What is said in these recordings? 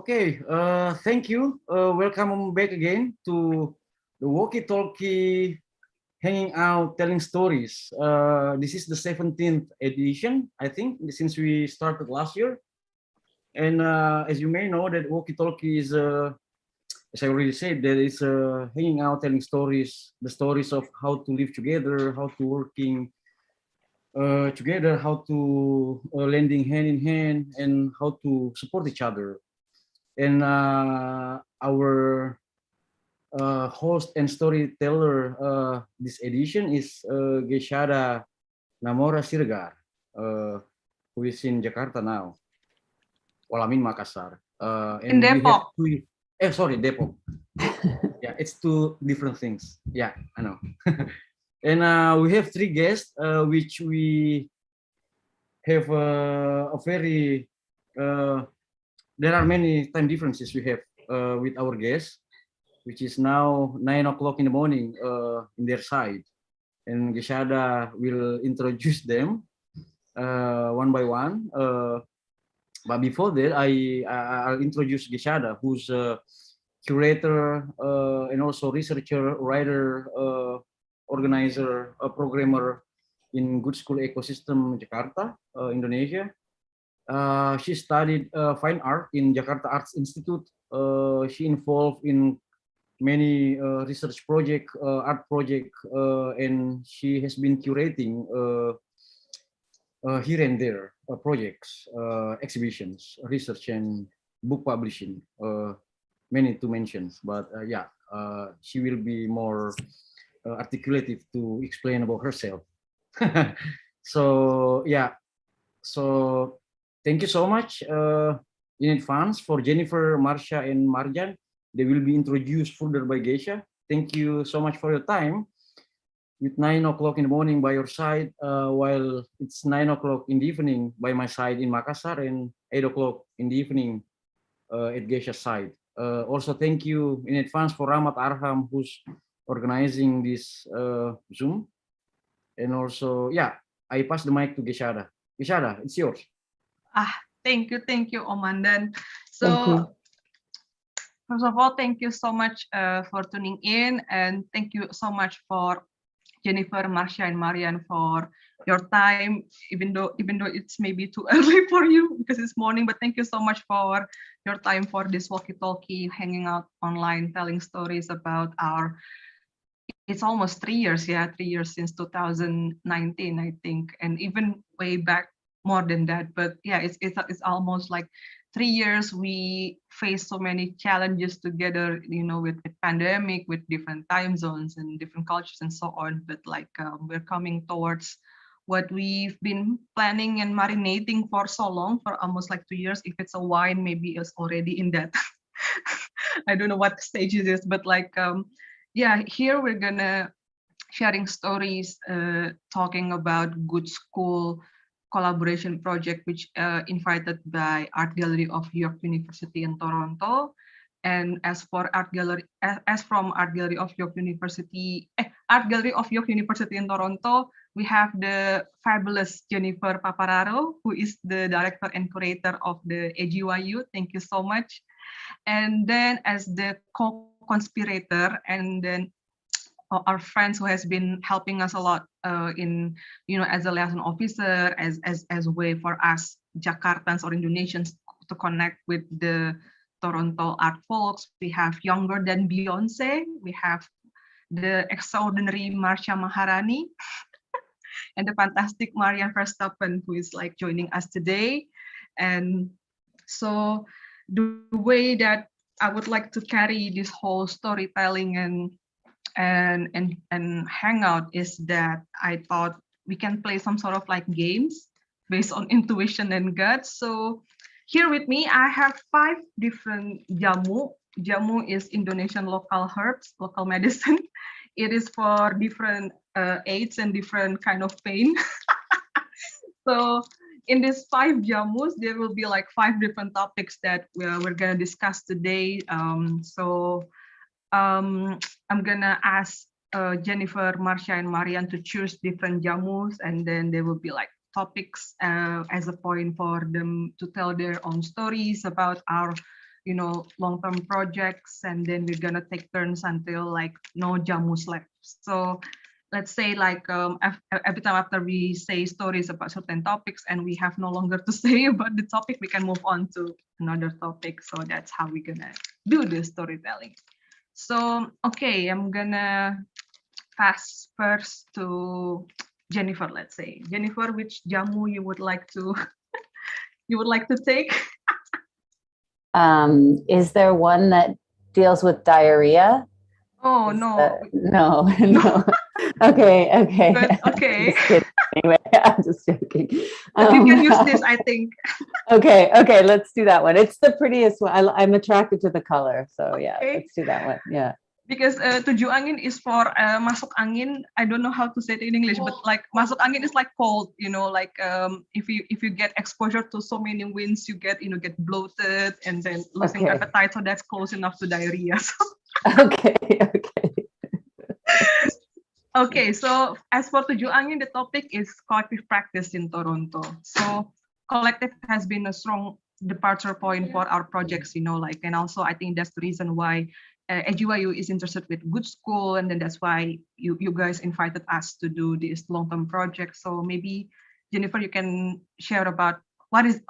Okay, thank you. Welcome back again to the Walkie Talkie Hanging Out Telling Stories. This is the 17th edition, I think, since we started last year. And as you may know, that Walkie Talkie is, as I already said, that is hanging out, telling stories, the stories of how to live together, how to working together, how to lending hand in hand, and how to support each other. And our host and storyteller this edition is Gesyada Namora Siregar, who is in Jakarta now. Well, I'm in Makassar. In And we have Depok. two, sorry, Depok. Yeah, it's two different things. Yeah, I know. And we have three guests, which we have a very, there are many time differences we have with our guests, which is now 9 o'clock in the morning in their side. And Gesyada will introduce them one by one. But before that, I'll introduce Gesyada, who's a curator and also researcher, writer, organizer, a programmer in Gudskul ecosystem Jakarta, Indonesia. She studied fine art in Jakarta Arts Institute. She involved in many research project, art project, and she has been curating here and there projects, exhibitions, research, and book publishing. Many to mention, but yeah, she will be more articulative to explain about herself. So yeah, so thank you so much in advance for Jenifer, Marsya, and Marjan. They will be introduced further by Gesya. Thank you so much for your time. With 9 o'clock in the morning by your side, while it's 9 o'clock in the evening by my side in Makassar, and 8 o'clock in the evening at Gesya's side. Also, thank you in advance for Rahmat Arham, who's organizing this Zoom. And also, yeah, I pass the mic to Gesyada. Gesyada, it's yours. Thank you, Omandan. So, first of all, thank you so much for tuning in, and thank you so much for Jenifer, Marsya, and Marjan for your time, even though it's maybe too early for you because it's morning, but thank you so much for your time for this walkie-talkie, hanging out online, telling stories about it's almost 3 years, 3 years since 2019, I think, and even way back more than that. But yeah, it's almost like 3 years. We face so many challenges together, with pandemic, with different time zones and different cultures and so on. But like we're coming towards what we've been planning and marinating for so long, for almost like 2 years. If it's a wine, maybe it's already in that. I don't know what stage it is, but like yeah, here we're gonna sharing stories, talking about Gudskul collaboration project, which invited by Art Gallery of York University in Toronto. And as for Art Gallery, as from Art Gallery of York University, Art Gallery of York University in Toronto, we have the fabulous Jenifer Papararo, who is the director and curator of the AGYU. Thank you so much. And then as the co-conspirator, and then our friends who has been helping us a lot in, as a liaison officer, as a way for us Jakartans or Indonesians to connect with the Toronto art folks. We have younger than Beyoncé. We have the extraordinary Marsya Maharani and the fantastic Marjan Verstappen, who is like joining us today. And so the way that I would like to carry this whole storytelling and hangout is that I thought we can play some sort of like games based on intuition and gut. So here with me, I have 5 different jamu. Jamu is Indonesian local herbs, local medicine. It is for different aids and different kind of pain. So in these 5 jamus, there will be like 5 different topics that we're gonna discuss today. I'm gonna ask Jenifer, Marsya, and Marjan to choose different jamus, and then there will be like topics as a point for them to tell their own stories about our long-term projects, and then we're gonna take turns until like no jamus left. So let's say like every time after we say stories about certain topics and we have no longer to say about the topic, we can move on to another topic. So that's how we're gonna do the storytelling. So okay, I'm gonna pass first to Jenifer. Let's say Jenifer, which jamu you would like to take? Is there one that deals with diarrhea? Oh no. No. Okay. But okay. Just kidding. Anyway, I'm just joking. But you can use this, I think. Okay, let's do that one. It's the prettiest one. I'm attracted to the color, so yeah, let's do that one. Yeah. Because tujuh angin is for masuk angin. I don't know how to say it in English, but like masuk angin is like cold, like if you get exposure to so many winds, you get bloated and then losing appetite. So that's close enough to diarrhea. So. Okay. Okay, so as for tujuh angin, the topic is collective practice in Toronto. So collective has been a strong departure point for our projects, and also I think that's the reason why EduYU is interested with Gudskul, and then that's why you guys invited us to do this long-term project. So maybe Jenifer, you can share about what is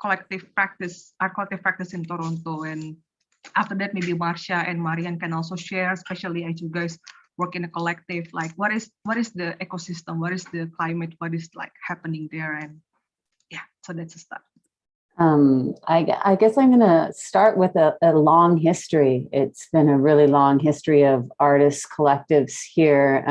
collective practice, our collective practice in Toronto, and after that maybe Marsya and Marjan can also share, especially as you guys work in a collective, like what is the ecosystem, what is the climate, what is like happening there, and yeah, so that's a start. I guess I'm going to start with a long history. It's been a really long history of artist collectives here.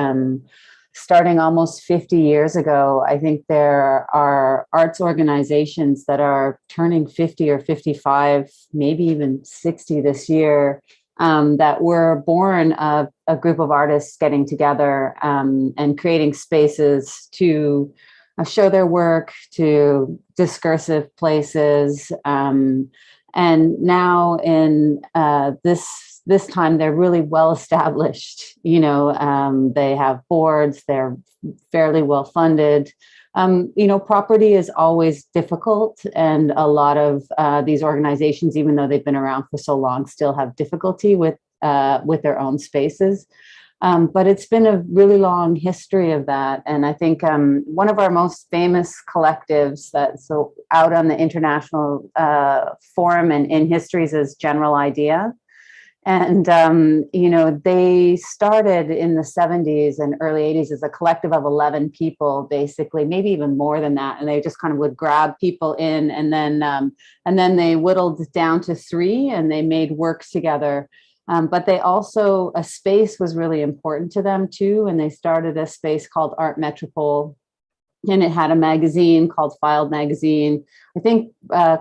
Starting almost 50 years ago, I think there are arts organizations that are turning 50 or 55, maybe even 60 this year, that were born of a group of artists getting together and creating spaces to show their work, to discursive places. And now in this time, they're really well established. They have boards, they're fairly well funded. Property is always difficult, and a lot of these organizations, even though they've been around for so long, still have difficulty with their own spaces. But it's been a really long history of that. And I think one of our most famous collectives that's out on the international forum and in histories is General Idea. And, they started in the 70s and early 80s as a collective of 11 people, basically, maybe even more than that. And they just kind of would grab people in, and then they whittled down to 3, and they made works together. But they also, a space was really important to them too. And they started a space called Art Metropole, and it had a magazine called Filed Magazine. I think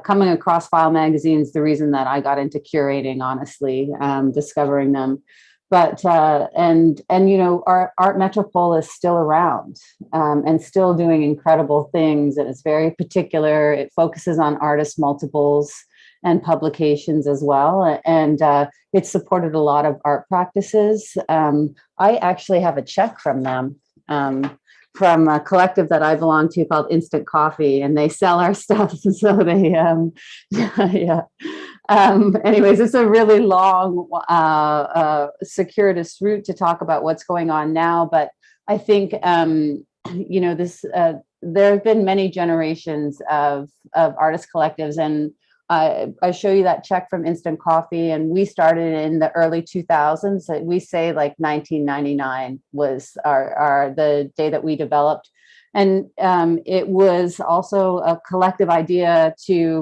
coming across Filed Magazine is the reason that I got into curating, honestly, discovering them. But, our Art Metropole is still around and still doing incredible things. And it's very particular. It focuses on artist multiples and publications as well. And it supported a lot of art practices. I actually have a check from them, from a collective that I belong to called Instant Coffee, and they sell our stuff. So they, yeah. Anyways, it's a really long, circuitous route to talk about what's going on now. But I think, there have been many generations of artist collectives, and I show you that check from Instant Coffee, and we started in the early 2000s. We say like 1999 was the day that we developed. And it was also a collective idea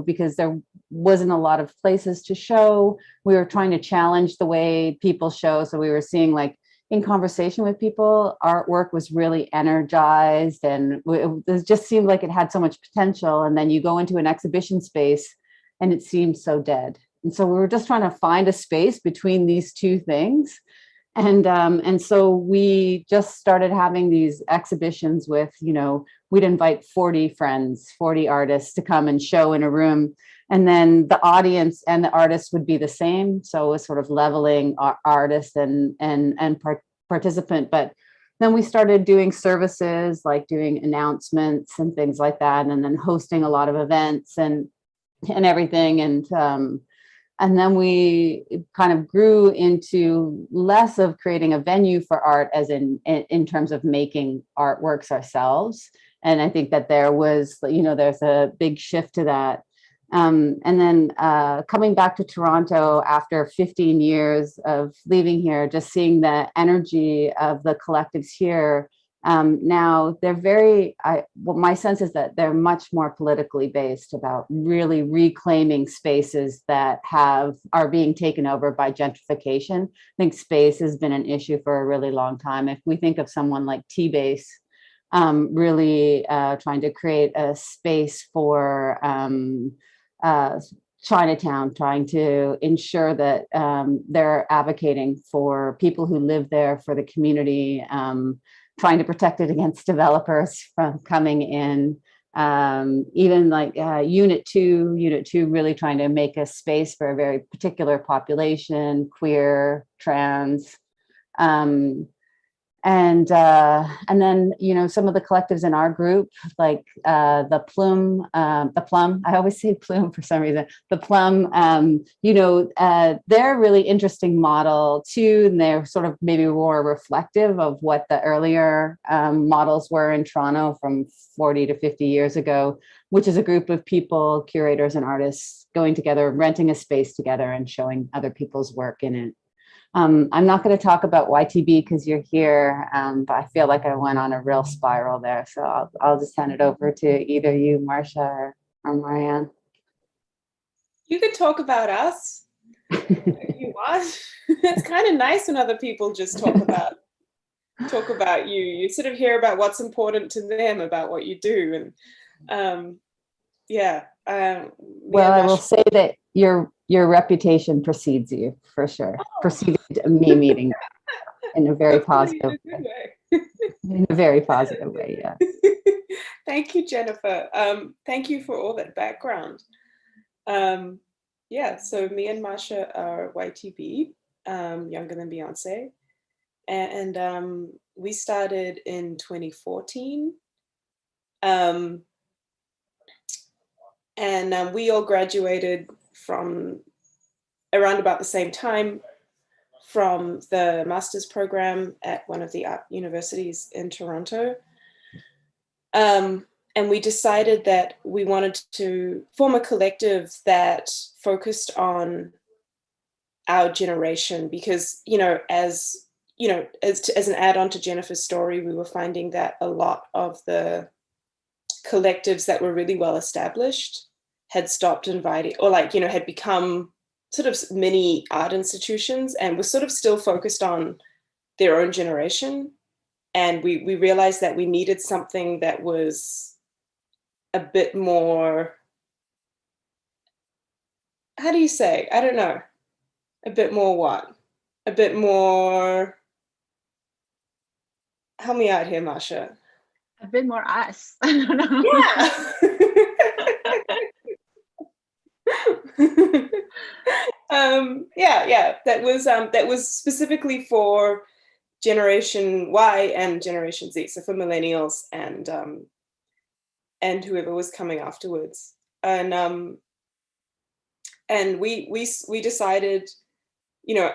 because there wasn't a lot of places to show. We were trying to challenge the way people show. So we were seeing, like, in conversation with people, artwork was really energized, and it just seemed like it had so much potential. And then you go into an exhibition space and it seems so dead. And so we were just trying to find a space between these two things. And so we just started having these exhibitions with, we'd invite 40 friends, 40 artists to come and show in a room. And then the audience and the artists would be the same. So it was sort of leveling artist and participant. But then we started doing services, like doing announcements and things like that, and then hosting a lot of events. And and everything. And then we kind of grew into less of creating a venue for art as in terms of making artworks ourselves. And I think that there was, you know, there's a big shift to that. And then coming back to Toronto after 15 years of leaving here, just seeing the energy of the collectives here. Now they're very, well, my sense is that they're much more politically based about really reclaiming spaces that are being taken over by gentrification. I think space has been an issue for a really long time. If we think of someone like T-Base, really trying to create a space for Chinatown, trying to ensure that they're advocating for people who live there, for the community, trying to protect it against developers from coming in. Even like Unit 2 really trying to make a space for a very particular population, queer, trans. And then, you know, some of the collectives in our group, like the Plum, I always say Plume for some reason, the Plum, you know, they're a really interesting model too, and they're sort of maybe more reflective of what the earlier models were in Toronto from 40 to 50 years ago, which is a group of people, curators and artists going together, renting a space together and showing other people's work in it. I'm not going to talk about YTB because you're here, but I feel like I went on a real spiral there. So I'll just hand it over to either you, Marsya, or Marjan. You could talk about us if you want. It's kind of nice when other people just talk about you. You sort of hear about what's important to them, about what you do, and yeah. Well, I will say that your reputation precedes you for sure. Oh. Preceded me meeting in a very positive way. In a very positive way, yeah. Thank you, Jenifer. Thank you for all that background. Yeah, so me and Marsya are YTB, Younger Than Beyoncé, and we started in 2014. And we all graduated from around about the same time from the master's program at one of the art universities in Toronto. And we decided that we wanted to form a collective that focused on our generation because, you know, as an add-on to Jenifer's story, we were finding that a lot of the collectives that were really well established had stopped inviting, or like, you know, had become sort of mini art institutions and were sort of still focused on their own generation. And we realized that we needed something that was a bit more, how do you say? I don't know. A bit more what? A bit more, help me out here, Marsya. A bit more us. I don't know. Yeah. That was specifically for Generation Y and Generation Z, so for millennials and whoever was coming afterwards. And we decided, you know,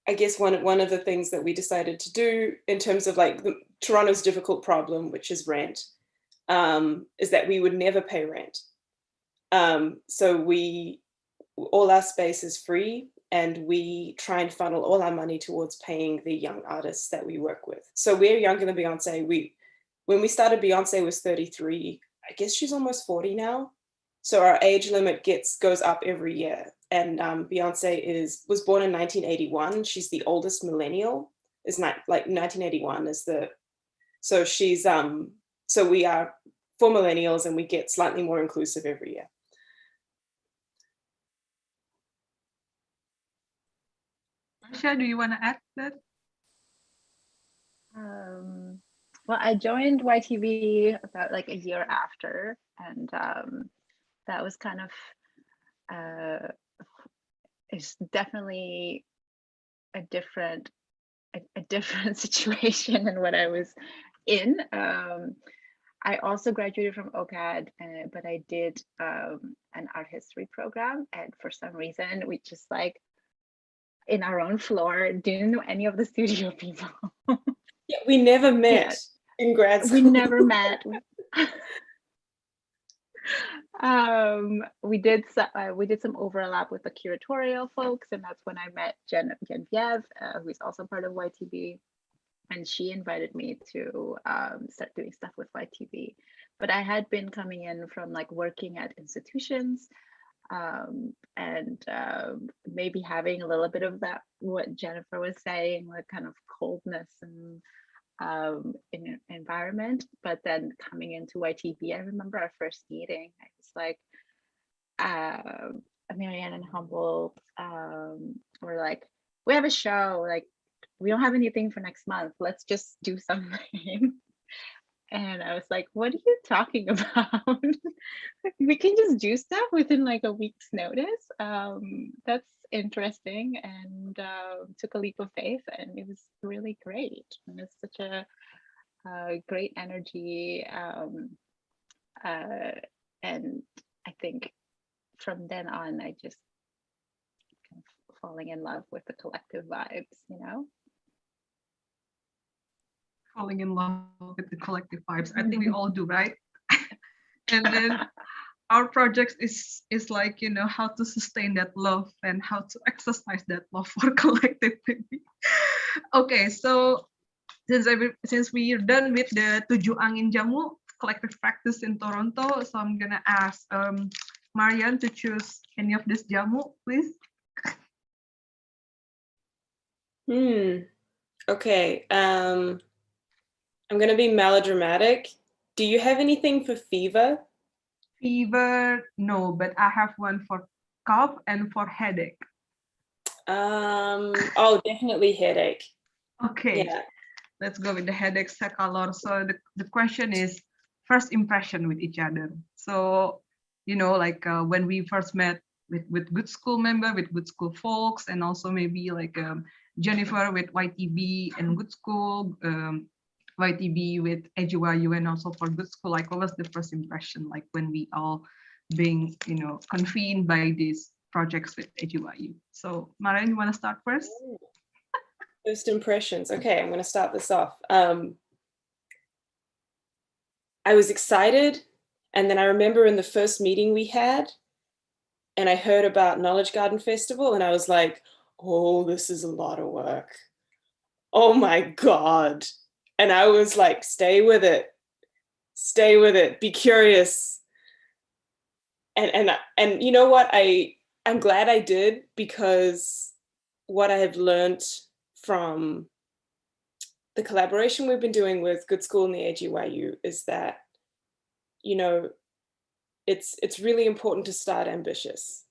I guess one of the things that we decided to do in terms of like Toronto's difficult problem, which is rent, is that we would never pay rent. So all our space is free, and we try and funnel all our money towards paying the young artists that we work with. So we're Younger Than Beyoncé. When we started, Beyoncé was 33. I guess she's almost 40 now. So our age limit goes up every year. And Beyoncé was born in 1981. She's the oldest millennial. Is not like 1981 is so she's so we are for millennials, and we get slightly more inclusive every year. Marsya, do you want to add that? Well, I joined YTV about like a year after, and that was kind of it's definitely a different situation than what I was in. I also graduated from OCAD, but I did an art history program, and for some reason we just like in our own floor didn't know any of the studio people. Yeah, we never met Yeah. in grad school. We never met. We did some overlap with the curatorial folks, and that's when I met Genevieve, who's also part of YTB, and she invited me to start doing stuff with YTB. But I had been coming in from like working at institutions, and maybe having a little bit of that, what Jenifer was saying, like kind of coldness and in environment. But then coming into YTB, I remember our first meeting, I was like, Marianne and Humboldt were like, we have a show, like we don't have anything for next month, let's just do something. And I was like, what are you talking about? We can just do stuff within like a week's notice. That's interesting. And took a leap of faith, and it was really great. And it's such a great energy. And I think from then on, I just kind of falling in love with the collective vibes, you know? Falling in love with the collective vibes. I think we all do, right? And then our project is like, you know, how to sustain that love and how to exercise that love for collectivity. Okay, so since we're done with the Tujuh Angin Jamu collective practice in Toronto, so I'm gonna ask Marjan to choose any of this jamu, please. Okay. I'm going to be melodramatic. Do you have anything for fever? Fever, no, but I have one for cough and for headache. Oh, definitely headache. Okay, yeah. Let's go with the headache color. So the question is first impression with each other. So, you know, like when we first met with Gudskul member, with Gudskul folks, and also maybe like Jenifer with YTB and Gudskul, YTB with EduYU, and also for Gudskul, like what was the first impression, like when we all being, you know, convened by these projects with EduYU. So Marjan, you want to start first? First impressions. Okay, I'm going to start this off. I was excited, and then I remember in the first meeting we had, and I heard about Knowledge Garden Festival, and I was like, oh, this is a lot of work. Oh my God. And I was like, stay with it, be curious. And you know what, I'm glad I did, because what I have learned from the collaboration we've been doing with Gudskul and the EduYU is that, you know, it's really important to start ambitious.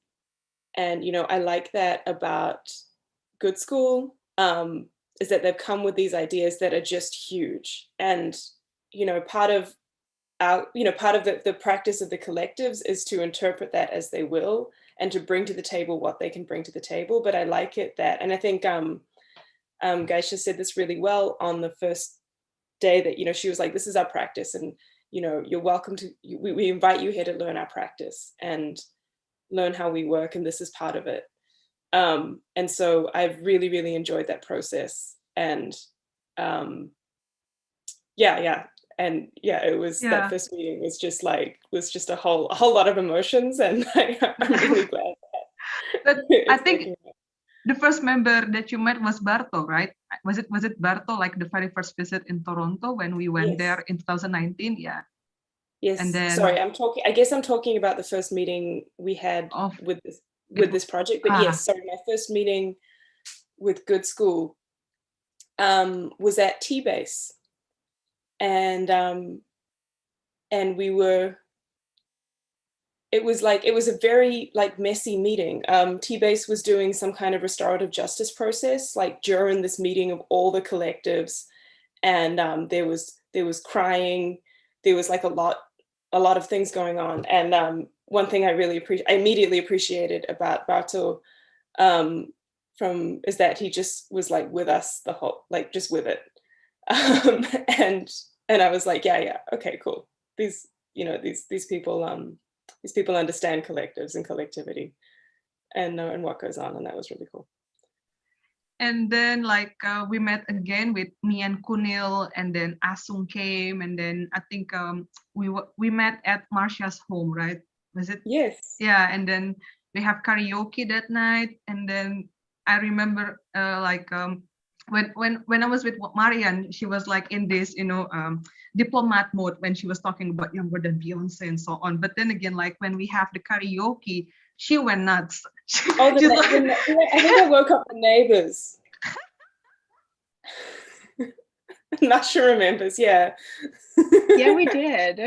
And, you know, I like that about Gudskul, is that they've come with these ideas that are just huge. And, you know, part of the practice of the collectives is to interpret that as they will and to bring to the table what they can bring to the table. But I like it that, and I think Geisha said this really well on the first day, that, you know, she was like, this is our practice, and, you know, you're welcome to, we invite you here to learn our practice and learn how we work, and this is part of it. And so I've really, really enjoyed that process. And it was that first meeting was just a whole lot of emotions, and I'm really glad but I think the first member that you met was Barto, right? Was it Barto, like the very first visit in Toronto when we went there in 2019? Yeah. Yes. And then, sorry, I'm talking about the first meeting we had with this project. But yes, sorry, my first meeting with Gudskul was at T-Base, and it was a very like messy meeting. T-Base was doing some kind of restorative justice process like during this meeting of all the collectives, and there was crying, there was like a lot of things going on. And one thing I immediately appreciated about Barto is that he just was like with us the whole, like just with it. And I was like, yeah, okay, cool. these people understand collectives and collectivity and what goes on, and that was really cool. And then like we met again with me and Kunil, and then Asung came, and then I think we met at Marsya's home, right? Was it? Yes. Yeah, and then we have karaoke that night, and then I remember when I was with Marjan, she was like in this diplomat mode when she was talking about younger than Beyonce and so on. But then again, like when we have the karaoke, she went nuts. Oh, I think I woke up the neighbors. Marsya remembers, yeah. Yeah, we did.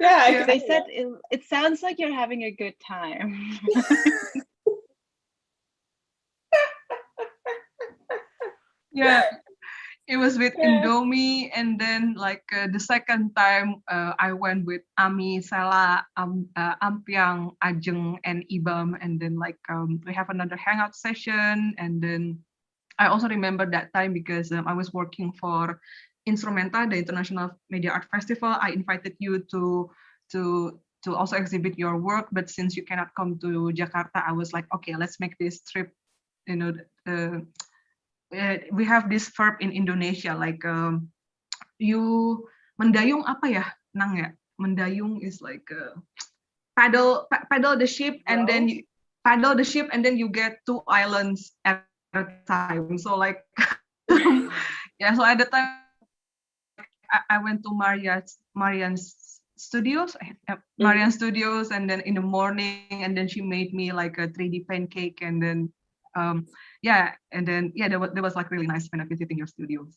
Yeah, they said it sounds like you're having a good time. Yeah, it was with Indomie, and then like the second time I went with Ami, Sela, Ampiang, Ajeng, and Ibam, and then like we have another hangout session, and then I also remember that time because I was working for Instrumenta, the International Media Art Festival. I invited you to also exhibit your work, but since you cannot come to Jakarta, I was like, okay, let's make this trip. We have this verb in Indonesia, like you mendayung apa ya, Nang ya? Mendayung is like paddle the ship, and then you paddle the ship, and then you get 2 islands at a time. So like, yeah. So at the time, I went to Marjan's studios, and then in the morning, and then she made me like a 3D pancake, and then that was like really nice when I visiting your studios.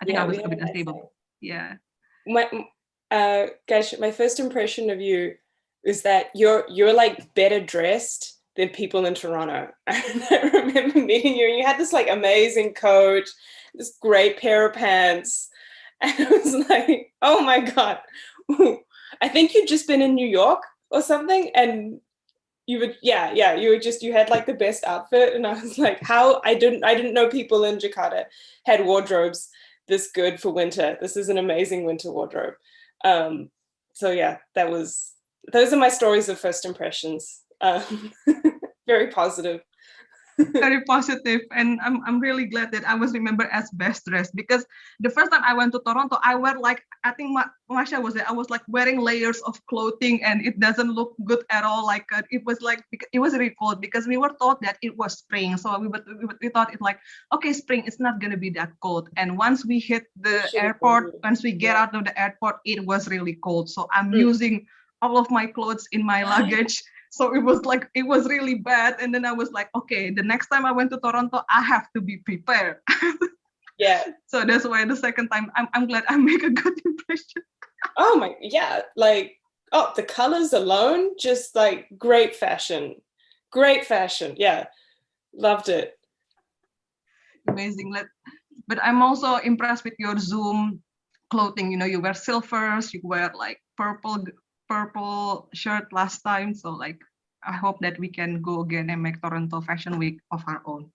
I think I was a bit unstable. Yeah. Gosh, my first impression of you is that you're like better dressed than people in Toronto. I remember meeting you, and you had this like amazing coat, this great pair of pants, and I was like, oh my god, I think you'd just been in New York or something, and you had like the best outfit, and I was like, how I didn't know people in Jakarta had wardrobes this good for winter. This is an amazing winter wardrobe. So yeah, those are my stories of first impressions. Very positive. Very positive, and I'm really glad that I was remembered as best dressed, because the first time I went to Toronto, I wear like, I think Marsya was there, I was like wearing layers of clothing, and it doesn't look good at all. Like it was really cold because we were told that it was spring, so we thought it like, okay, spring, it's not gonna be that cold. And once we hit the airport, once we get out of the airport, it was really cold. So I'm using all of my clothes in my luggage. So it was really bad. And then I was like, okay, the next time I went to Toronto, I have to be prepared. Yeah. So that's why the second time, I'm glad I make a good impression. Oh my, yeah. Like, the colors alone, just like great fashion. Yeah. Loved it. Amazing. But I'm also impressed with your Zoom clothing. You wear silvers, you wear like purple shirt last time, so like I hope that we can go again and make Toronto Fashion Week of our own.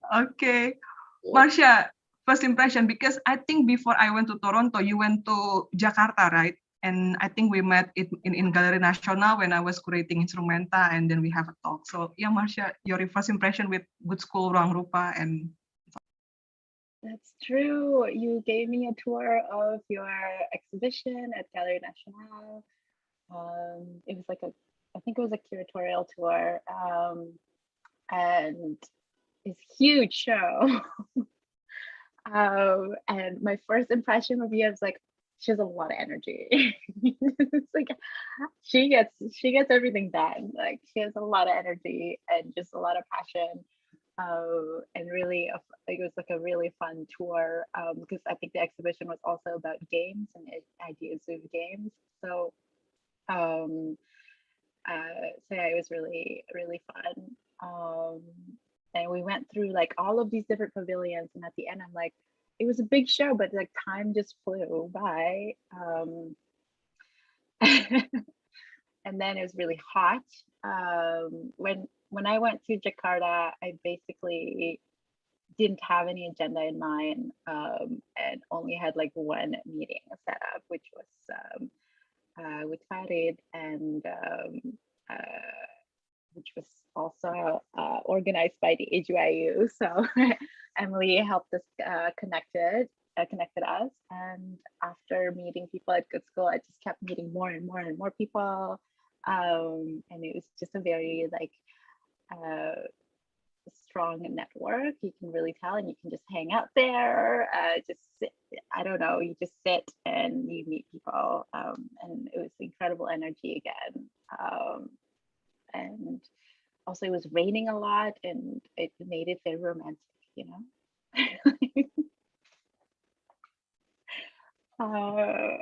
Okay, Marsya, first impression, because I think before I went to Toronto, you went to Jakarta, right? And I think we met in Galeri Nasional when I was curating Instrumenta, and then we have a talk. So yeah, Marsya, your first impression with Gudskul, Ruangrupa, and That's true. You gave me a tour of your exhibition at Galeri Nasional. It was like I think it was a curatorial tour, and it's a huge show. And my first impression of you is like, she has a lot of energy. It's like she gets everything done. Like she has a lot of energy and just a lot of passion. And really, it was like a really fun tour, because I think the exhibition was also about games and ideas of games. So, yeah, it was really, really fun. And we went through like all of these different pavilions, and at the end, I'm like, it was a big show, but like time just flew by. And then it was really hot. When I went to Jakarta, I basically didn't have any agenda in mind, and only had like one meeting set up, which was with Farid, and which was also organized by the AGYU. So Emily helped us connected us. And after meeting people at Gudskul, I just kept meeting more and more and more people. And it was just a very like strong network. You can really tell, and you can just hang out there, just sit, I don't know, you just sit and you meet people, and it was incredible energy again. And also it was raining a lot, and it made it very romantic, you know.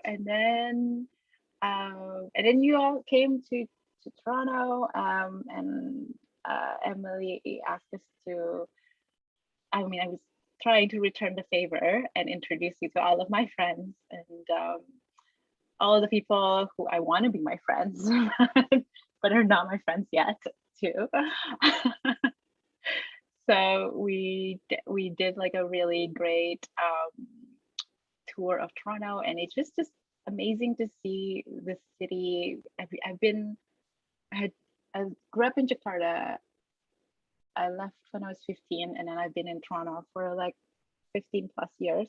And then you all came to Toronto, and Emily asked us to, I mean, I was trying to return the favor and introduce you to all of my friends, and all of the people who I want to be my friends, but are not my friends yet, too. So we did like a really great tour of Toronto, and it's just amazing to see the city. I grew up in Jakarta. I left when I was 15, and then I've been in Toronto for like 15 plus years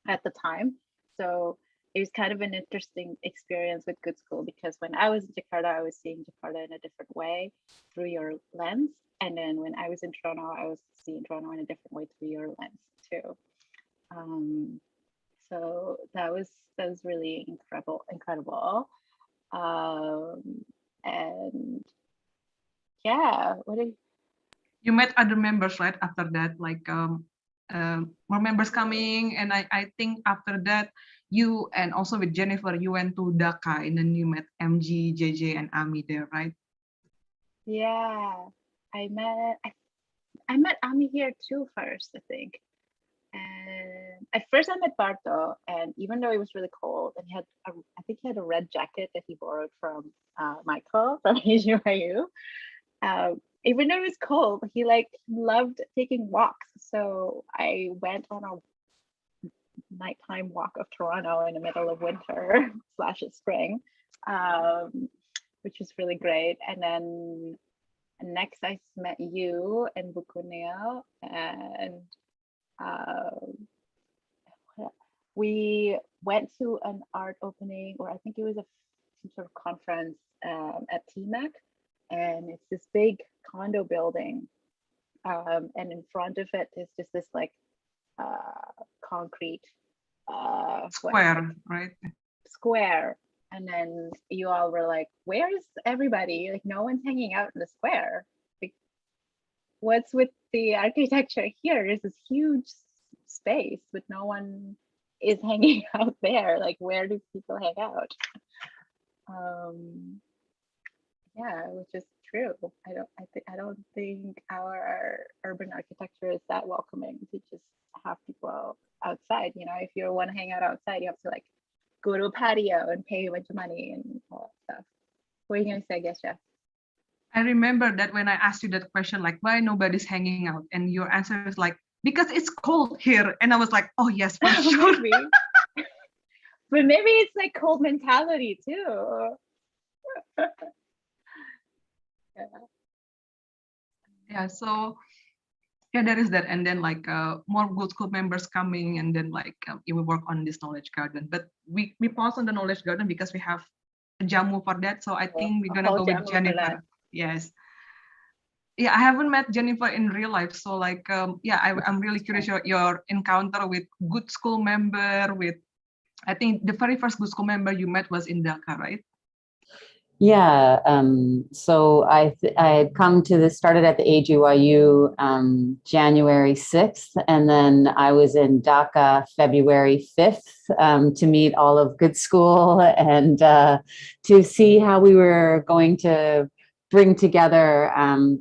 at the time. So it was kind of an interesting experience with Gudskul, because when I was in Jakarta, I was seeing Jakarta in a different way through your lens. And then when I was in Toronto, I was seeing Toronto in a different way through your lens too. So that was really incredible. And yeah, you met other members, right? After that, like more members coming, and I think after that, you and also with Jenifer, you went to Dhaka, and then you met MG, JJ, and Ami there, right? Yeah, I met Ami here too first, I think. And at first I met Barto, and even though it was really cold, and I think he had a red jacket that he borrowed from Michael from AGYU. Even though it was cold, he like loved taking walks. So I went on a nighttime walk of Toronto in the middle of winter / spring, which was really great. And then next I met you and Bukunil, and we went to an art opening, or I think it was some sort of conference at TMAC, and it's this big condo building, and in front of it is just this like concrete square, right? Square. And then you all were like, where is everybody? Like, no one's hanging out in the square. Like, what's with the architecture here? There's this huge space, but no one is hanging out there. Like, where do people hang out? Yeah, which is true. I don't think our urban architecture is that welcoming to just have people outside. You know, if you want to hang out outside, you have to like go to a patio and pay a bunch of money and all that stuff. What are you gonna say, Gesya? I remember that when I asked you that question, like, why nobody's hanging out? And your answer is like, because it's cold here. And I was like, oh yes, for sure. Maybe. But maybe it's like cold mentality too. Yeah, so yeah, there is that. And then like more Gudskul members coming, and then like we work on this knowledge garden. But we pause on the knowledge garden because we have a jamu for that. So I think we're gonna go with Jenifer. Yes. Yeah, I haven't met Jenifer in real life. So like, yeah, I'm really curious your encounter with Gudskul member. With, I think the very first Gudskul member you met was in Dhaka, right? Yeah, so I come to this, started at the AGYU January 6th, and then I was in Dhaka February 5th to meet all of Gudskul and to see how we were going to bring together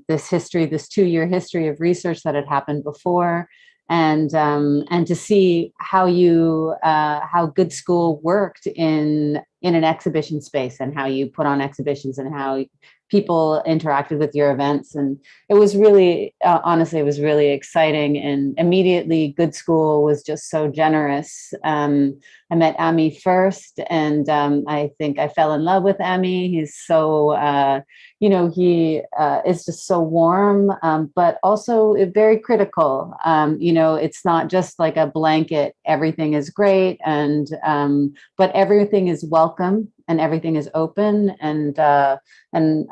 this history, this 2-year history of research that had happened before, and to see how how Gudskul worked in an exhibition space, and how you put on exhibitions, and how people interacted with your events. And it was really, honestly, it was really exciting. And immediately Gudskul was just so generous. I met Ami first, and I think I fell in love with Ami. He's so, he is just so warm, but also very critical. It's not just like a blanket, everything is great, and but everything is welcome and everything is open. And I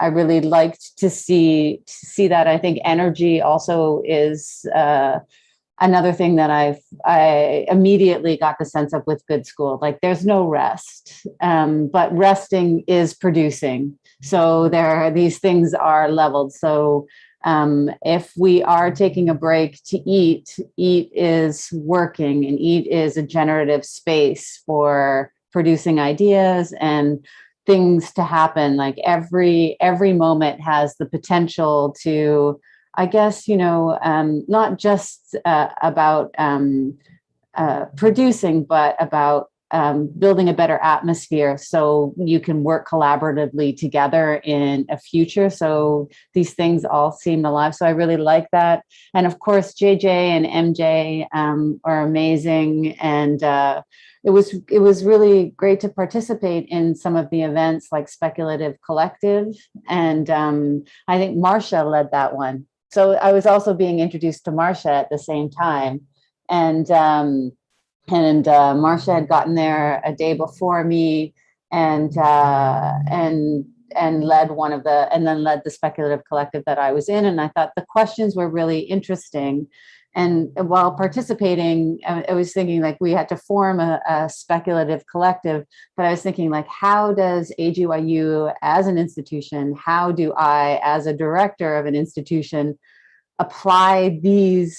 really liked to see that. I think energy also is another thing that I immediately got the sense of with Gudskul. Like there's no rest, but resting is producing. So these things are leveled. So if we are taking a break to eat is working, and eat is a generative space for producing ideas and things to happen. Like every moment has the potential to, I guess, not just about producing, but about building a better atmosphere so you can work collaboratively together in a future. So these things all seem alive. So I really like that. And of course, JJ and MJ are amazing. And it was really great to participate in some of the events like Speculative Collective. And I think Marsya led that one. So I was also being introduced to Marsya at the same time. And Marsya had gotten there a day before me, and led led the Speculative Collective that I was in. And I thought the questions were really interesting. And while participating, I was thinking like we had to form a speculative collective, but I was thinking like, how does AGYU as an institution, how do I as a director of an institution apply this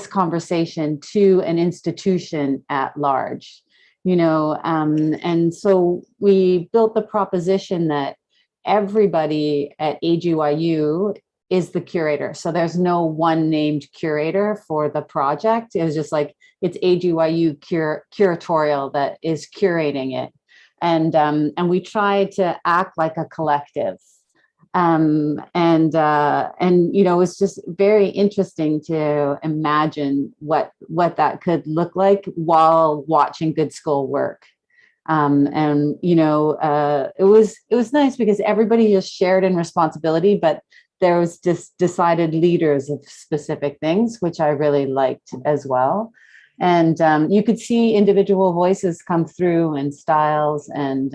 conversation to an institution at large, and so we built the proposition that everybody at AGYU is the curator. So there's no one named curator for the project. It was just like, it's AGYU curatorial that is curating it. And we try to act like a collective. It was just very interesting to imagine what that could look like while watching Gudskul work. It was nice because everybody just shared in responsibility, but there was just decided leaders of specific things, which I really liked as well. And you could see individual voices come through and styles. And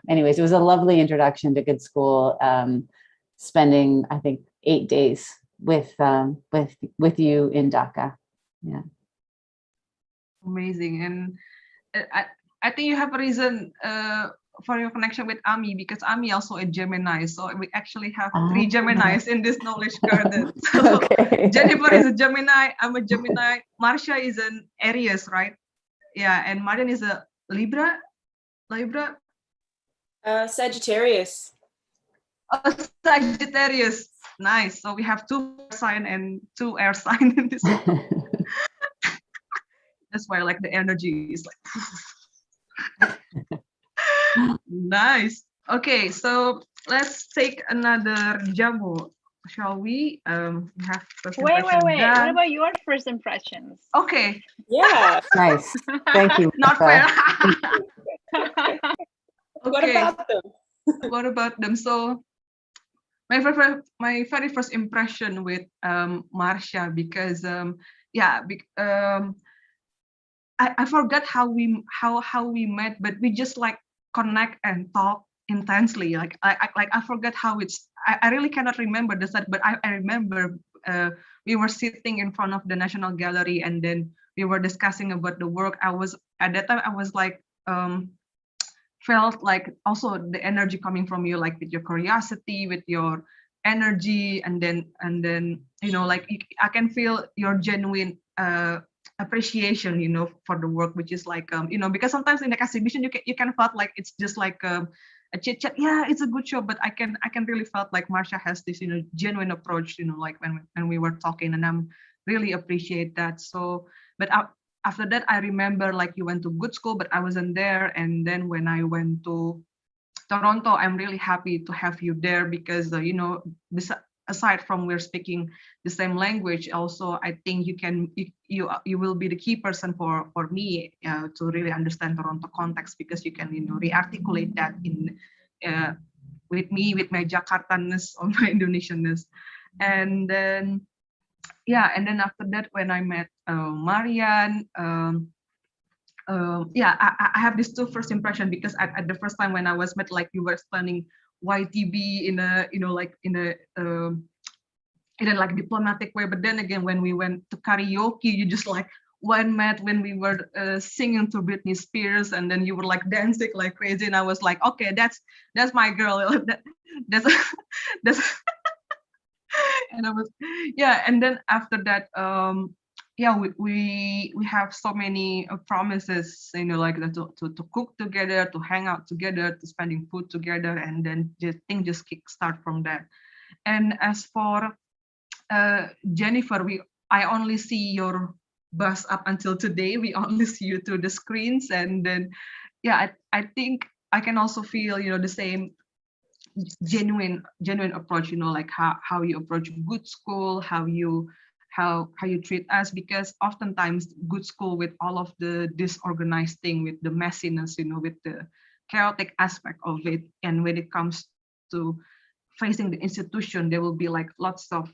anyways, it was a lovely introduction to Gudskul, spending, I think, 8 days with you in Dhaka. Yeah. Amazing. And I think you have a reason for your connection with Ami, because Ami also a Gemini. So we actually have 3 Geminis in this knowledge garden. So Okay. Jenifer is a Gemini, I'm a Gemini, Marsya is an Aries, right? Yeah, and Marjan is a Libra? Sagittarius. Oh, Sagittarius. Nice. So we have 2 sign and 2 air sign in this. That's why like the energy is like nice. Okay, so let's take another jamu, shall we? We have first Wait. impression What done. about your first impressions? Okay, Yeah. Nice. Thank you. not fair. What Okay, about them? what about them? So my very first impression with Marsya, because I forgot how we met, but we just like connect and talk intensely. Like I forgot how it's. I really cannot remember the set, but I remember we were sitting in front of the National Gallery, and then we were discussing about the work. At that time I was like felt like also the energy coming from you, like with your curiosity, with your energy, and then like I can feel your genuine appreciation, for the work, which is like because sometimes in the exhibition you can felt like it's just like a chit chat. Yeah, it's a good show, but I can really felt like Marsya has this genuine approach, like when we were talking, and I'm really appreciate that. So, but after that I remember like you went to Gudskul, but I wasn't there, and then when I went to Toronto, I'm really happy to have you there because, you know, aside from we're speaking the same language, also I think you will be the key person for me to really understand Toronto context, because you can, you know, re-articulate that in with me, with my Jakarta-ness or my Indonesian-ness. And then and then after that, when I met Marjan, I have this two first impression, because at the first time when I was met, like you were explaining YTB in a, you know, like in a like diplomatic way. But then again, when we went to karaoke, you just like one met when we were singing to Britney Spears, and then you were like dancing like crazy, and I was like, okay, that's my girl. that's that's and I was, and then after that, we have so many promises, you know, like to cook together, to hang out together, to spending food together, and then the thing just kickstart from that. And as for Jenifer, I only see your bus up until today. We only see you through the screens, and then I think I can also feel, you know, the same genuine approach, you know, like how you approach Gudskul, how you treat us, because oftentimes Gudskul, with all of the disorganized thing, with the messiness, you know, with the chaotic aspect of it, and when it comes to facing the institution, there will be like lots of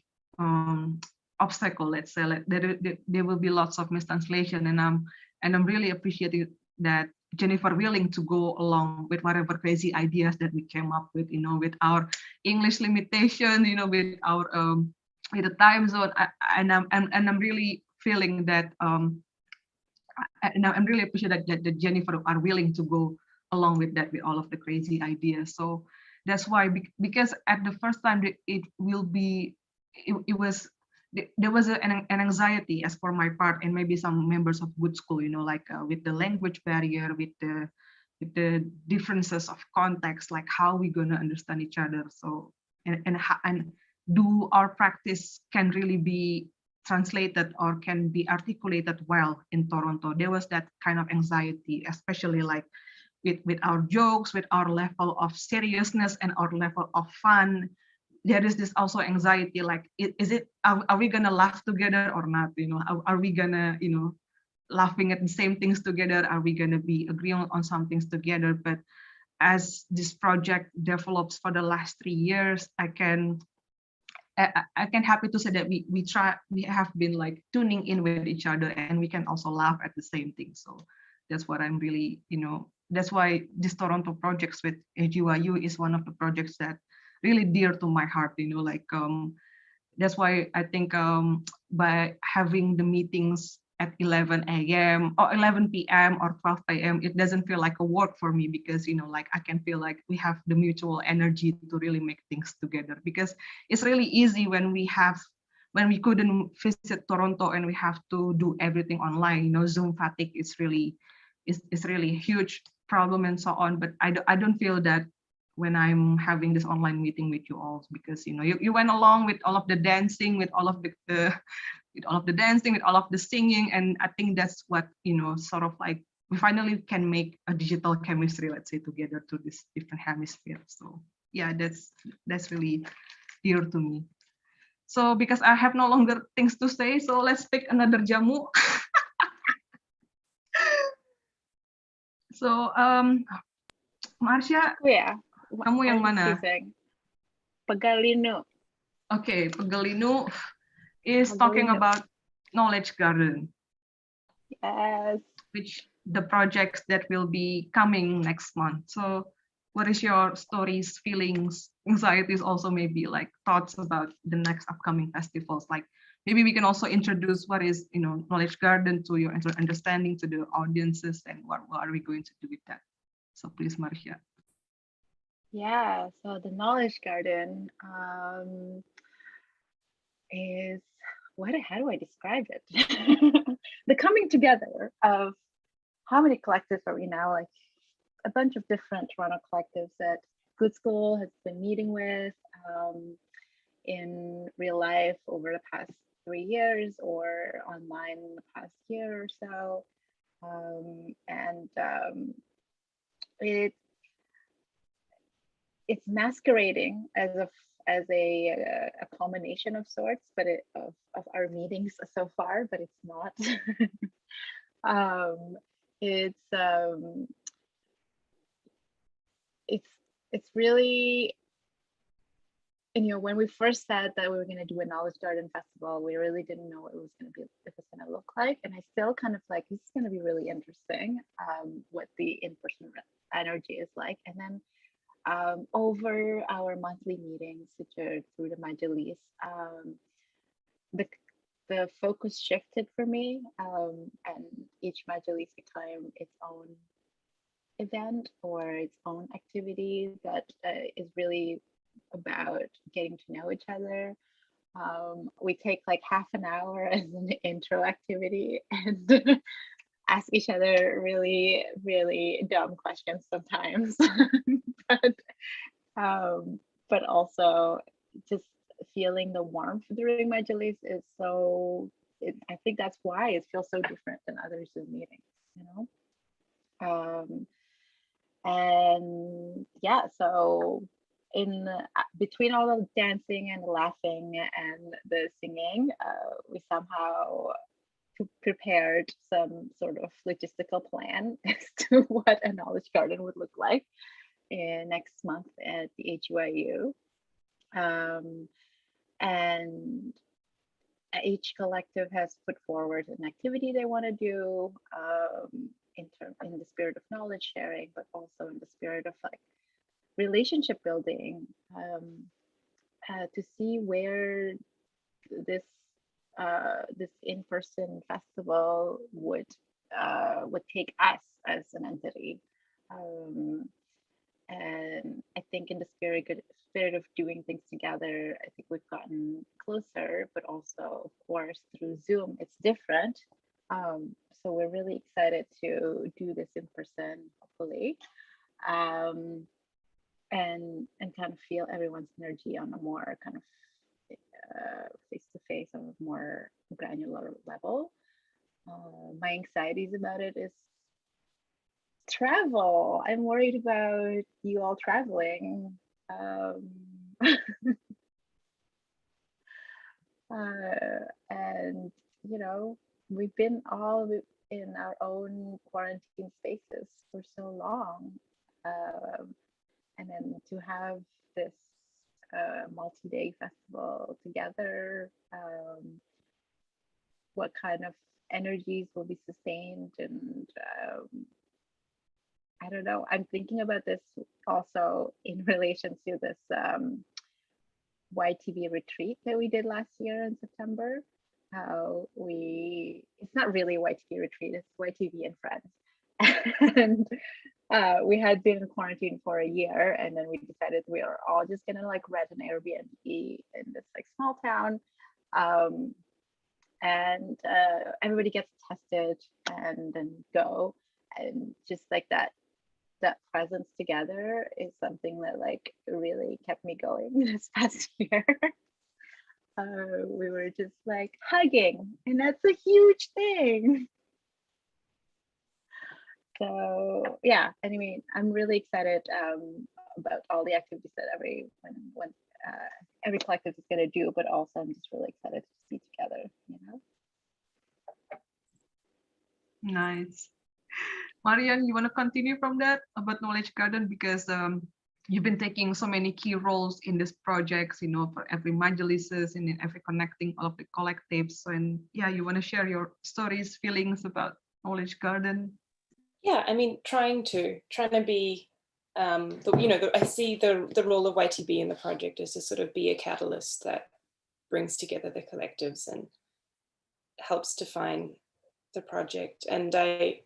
obstacle, let's say, like there will be lots of mistranslation, and I'm really appreciating that Jenifer willing to go along with whatever crazy ideas that we came up with, you know, with our English limitation, you know, with our with the time zone, and I'm really feeling that and I'm really appreciative that Jenifer are willing to go along with that, with all of the crazy ideas. So that's why, because at the first time it will be, there was an anxiety as for my part, and maybe some members of Gudskul, you know, like with the language barrier, with the differences of context, like how we gonna understand each other. So and do our practice can really be translated or can be articulated well in Toronto. There was that kind of anxiety, especially like with our jokes, with our level of seriousness and our level of fun. There is this also anxiety, like, are we gonna laugh together or not? You know, are we gonna, you know, laughing at the same things together? Are we gonna be agreeing on some things together? But as this project develops for the last 3 years, I can happy to say that we have been like tuning in with each other, and we can also laugh at the same thing. So that's what I'm really, you know, that's why this Toronto projects with AGYU is one of the projects that really dear to my heart, you know, like that's why I think by having the meetings at 11 a.m. or 11 p.m. or 12 a.m., it doesn't feel like a work for me, because, you know, like I can feel like we have the mutual energy to really make things together, because it's really easy when we couldn't visit Toronto and we have to do everything online, you know, Zoom fatigue is really a huge problem and so on. But I don't feel that when I'm having this online meeting with you all, because, you know, you went along with all of the dancing, with all of the dancing, with all of the singing, and I think that's what, you know, sort of like we finally can make a digital chemistry, let's say, together to this different hemisphere. So yeah, that's really dear to me. So because I have no longer things to say, so let's pick another jamu. So Marsya, kamu yang mana? Pegalinu. Okay, Pegalinu is talking about knowledge garden. Yes. Which the projects that will be coming next month. So what is your stories, feelings, anxieties, also maybe like thoughts about the next upcoming festivals? Like maybe we can also introduce what is, you know, knowledge garden to your understanding to the audiences, and what are we going to do with that? So please, Marsya. Yeah, so the knowledge garden is, how do I describe it? The coming together of, how many collectives are we now? Like a bunch of different Toronto collectives that Gudskul has been meeting with in real life over the past 3 years, or online in the past year or so. it's masquerading as a culmination of sorts, but of our meetings so far, but it's not. It's it's really, and when we first said that we were going to do a Knowledge Garden Festival, we really didn't know what it was going to be, if it's going to look like. And I still kind of like, this is going to be really interesting, what the in-person energy is like. And then over our monthly meetings, which are through the Majelis, the focus shifted for me, and each Majelis became its own event or its own activity that is really about getting to know each other. We take like half an hour as an intro activity and ask each other really, really dumb questions sometimes, but also just feeling the warmth during Majelis is so, I think that's why it feels so different than other Zoom meetings, and yeah, so in between all the dancing and laughing and the singing, we somehow prepared some sort of logistical plan as to what a knowledge garden would look like next month at the HUIU. And each collective has put forward an activity they want to do, in the spirit of knowledge sharing, but also in the spirit of like relationship building, to see where this in-person festival would take us as an entity. And I think in the spirit of doing things together, I think we've gotten closer, but also, of course, through Zoom, it's different. So we're really excited to do this in person, hopefully, and kind of feel everyone's energy on a more kind of face-to-face, on a more granular level. My anxieties about it is travel. I'm worried about you all traveling. And we've been all in our own quarantine spaces for so long, and then to have this multi-day festival together, what kind of energies will be sustained, and I don't know. I'm thinking about this also in relation to this YTV retreat that we did last year in September. It's not really a YTV retreat, it's YTV and friends. And we had been in quarantine for a year, and then we decided we are all just gonna like rent an Airbnb in this like small town. And everybody gets tested and then go. And just like that presence together is something that like really kept me going this past year. We were just like hugging, and that's a huge thing. So yeah, anyway, I'm really excited about all the activities that every collective is going to do, but also I'm just really excited to be together, Nice. Marjan, you want to continue from that about Knowledge Garden, because you've been taking so many key roles in this projects, for every Majelises and in every connecting all of the collectives. And yeah, you want to share your stories, feelings about Knowledge Garden? Yeah, I mean, trying to be, I see the role of YTB in the project is to sort of be a catalyst that brings together the collectives and helps define the project. And I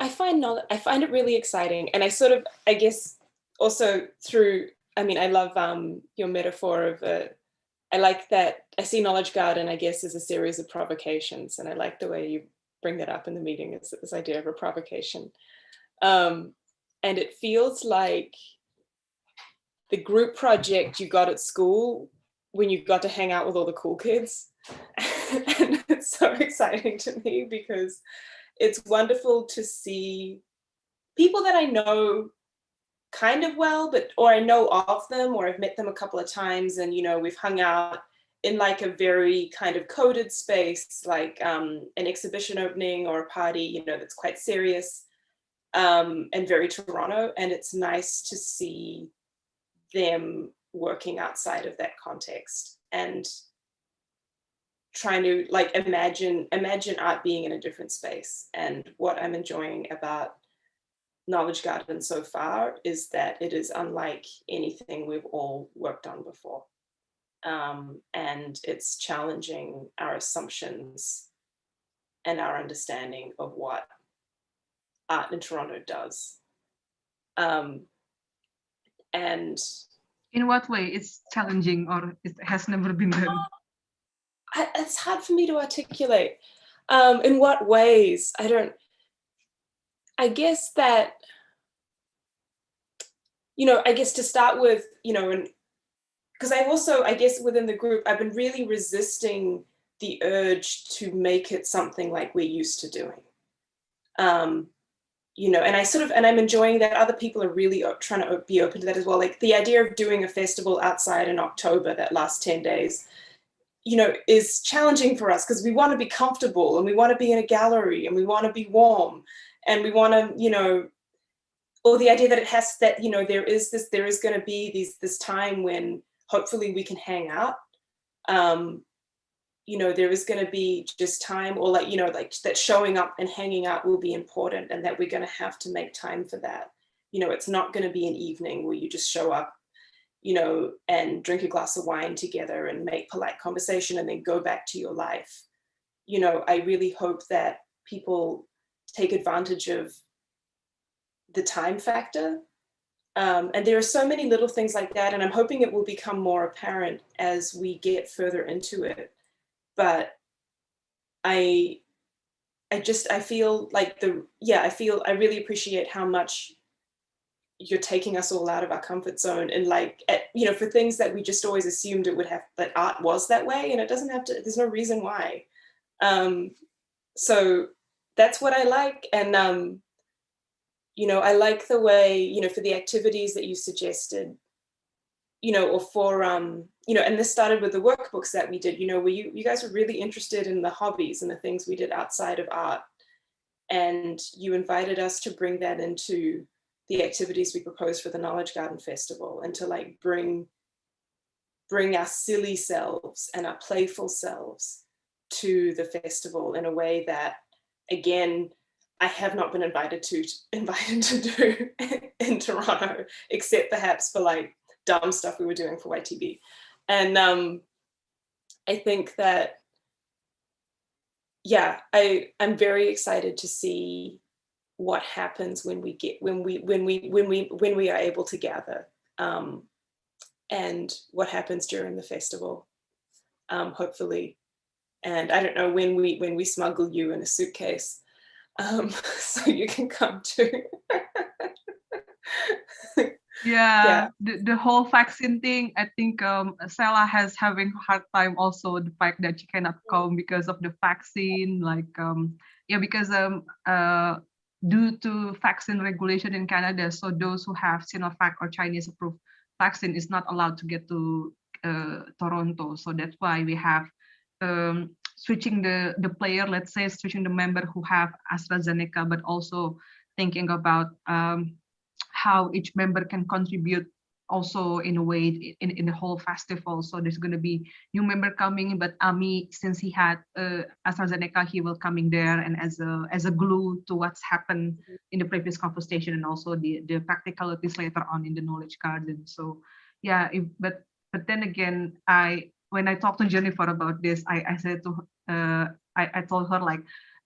find it really exciting, and I guess also through, I love your metaphor of I like that I see Knowledge Garden, I guess, as a series of provocations, and I like the way you bring that up in the meeting, is this idea of a provocation. And it feels like the group project you got at school when you got to hang out with all the cool kids. And it's so exciting to me because it's wonderful to see people that I know kind of well, or I know of them, or I've met them a couple of times, and, you know, we've hung out in like a very kind of coded space, like an exhibition opening or a party, you know, that's quite serious, and very Toronto. And it's nice to see them working outside of that context and trying to like imagine art being in a different space. And what I'm enjoying about Knowledge Garden so far is that it is unlike anything we've all worked on before. And it's challenging our assumptions and our understanding of what art in Toronto does. And in what way it's challenging, or it has never been done? It's hard for me to articulate. In what ways? I guess that, you know, I guess to start with, you know, and because I've also, I guess within the group, I've been really resisting the urge to make it something like we're used to doing. You know, and I'm enjoying that other people are really trying to be open to that as well. Like the idea of doing a festival outside in October that lasts 10 days, you know, is challenging for us because we want to be comfortable and we want to be in a gallery and we want to be warm and we want to, you know, or the idea that it has that, you know, there is going to be this time when hopefully we can hang out. You know, there is going to be just time, or like, you know, like that showing up and hanging out will be important, and that we're going to have to make time for that. You know, it's not going to be an evening where you just show up, you know, and drink a glass of wine together and make polite conversation and then go back to your life. You know, I really hope that people take advantage of the time factor. And there are so many little things like that, and I'm hoping it will become more apparent as we get further into it. But I feel like I really appreciate how much you're taking us all out of our comfort zone, and like, you know, for things that we just always assumed it would have, that art was that way, and it doesn't have to, there's no reason why. So that's what I like. And, you know, I like the way, you know, for the activities that you suggested, you know, or for, you know, and this started with the workbooks that we did, you know, where you guys were really interested in the hobbies and the things we did outside of art. And you invited us to bring that into the activities we proposed for the Knowledge Garden Festival, and to like bring our silly selves and our playful selves to the festival in a way that, again, I have not been invited to do in Toronto, except perhaps for like dumb stuff we were doing for YTB. And I think that, yeah, I'm very excited to see what happens when we are able to gather, and what happens during the festival, hopefully. And I don't know when we smuggle you in a suitcase, so you can come too. Yeah. The whole vaccine thing, I think Sela has having a hard time also, the fact that she cannot come because of the vaccine, like yeah, because due to vaccine regulation in Canada, so those who have Sinovac or Chinese approved vaccine is not allowed to get to Toronto. So that's why we have switching the player, let's say, switching the member who have AstraZeneca, but also thinking about how each member can contribute also in a way in the whole festival. So there's going to be new member coming, but Ami, since he had AstraZeneca, he will coming there and as a glue to what's happened in the previous conversation, and also the practicalities later on in the Knowledge Garden. So yeah, but then again, when I talked to Jenifer about this, I said to her, I told her, like,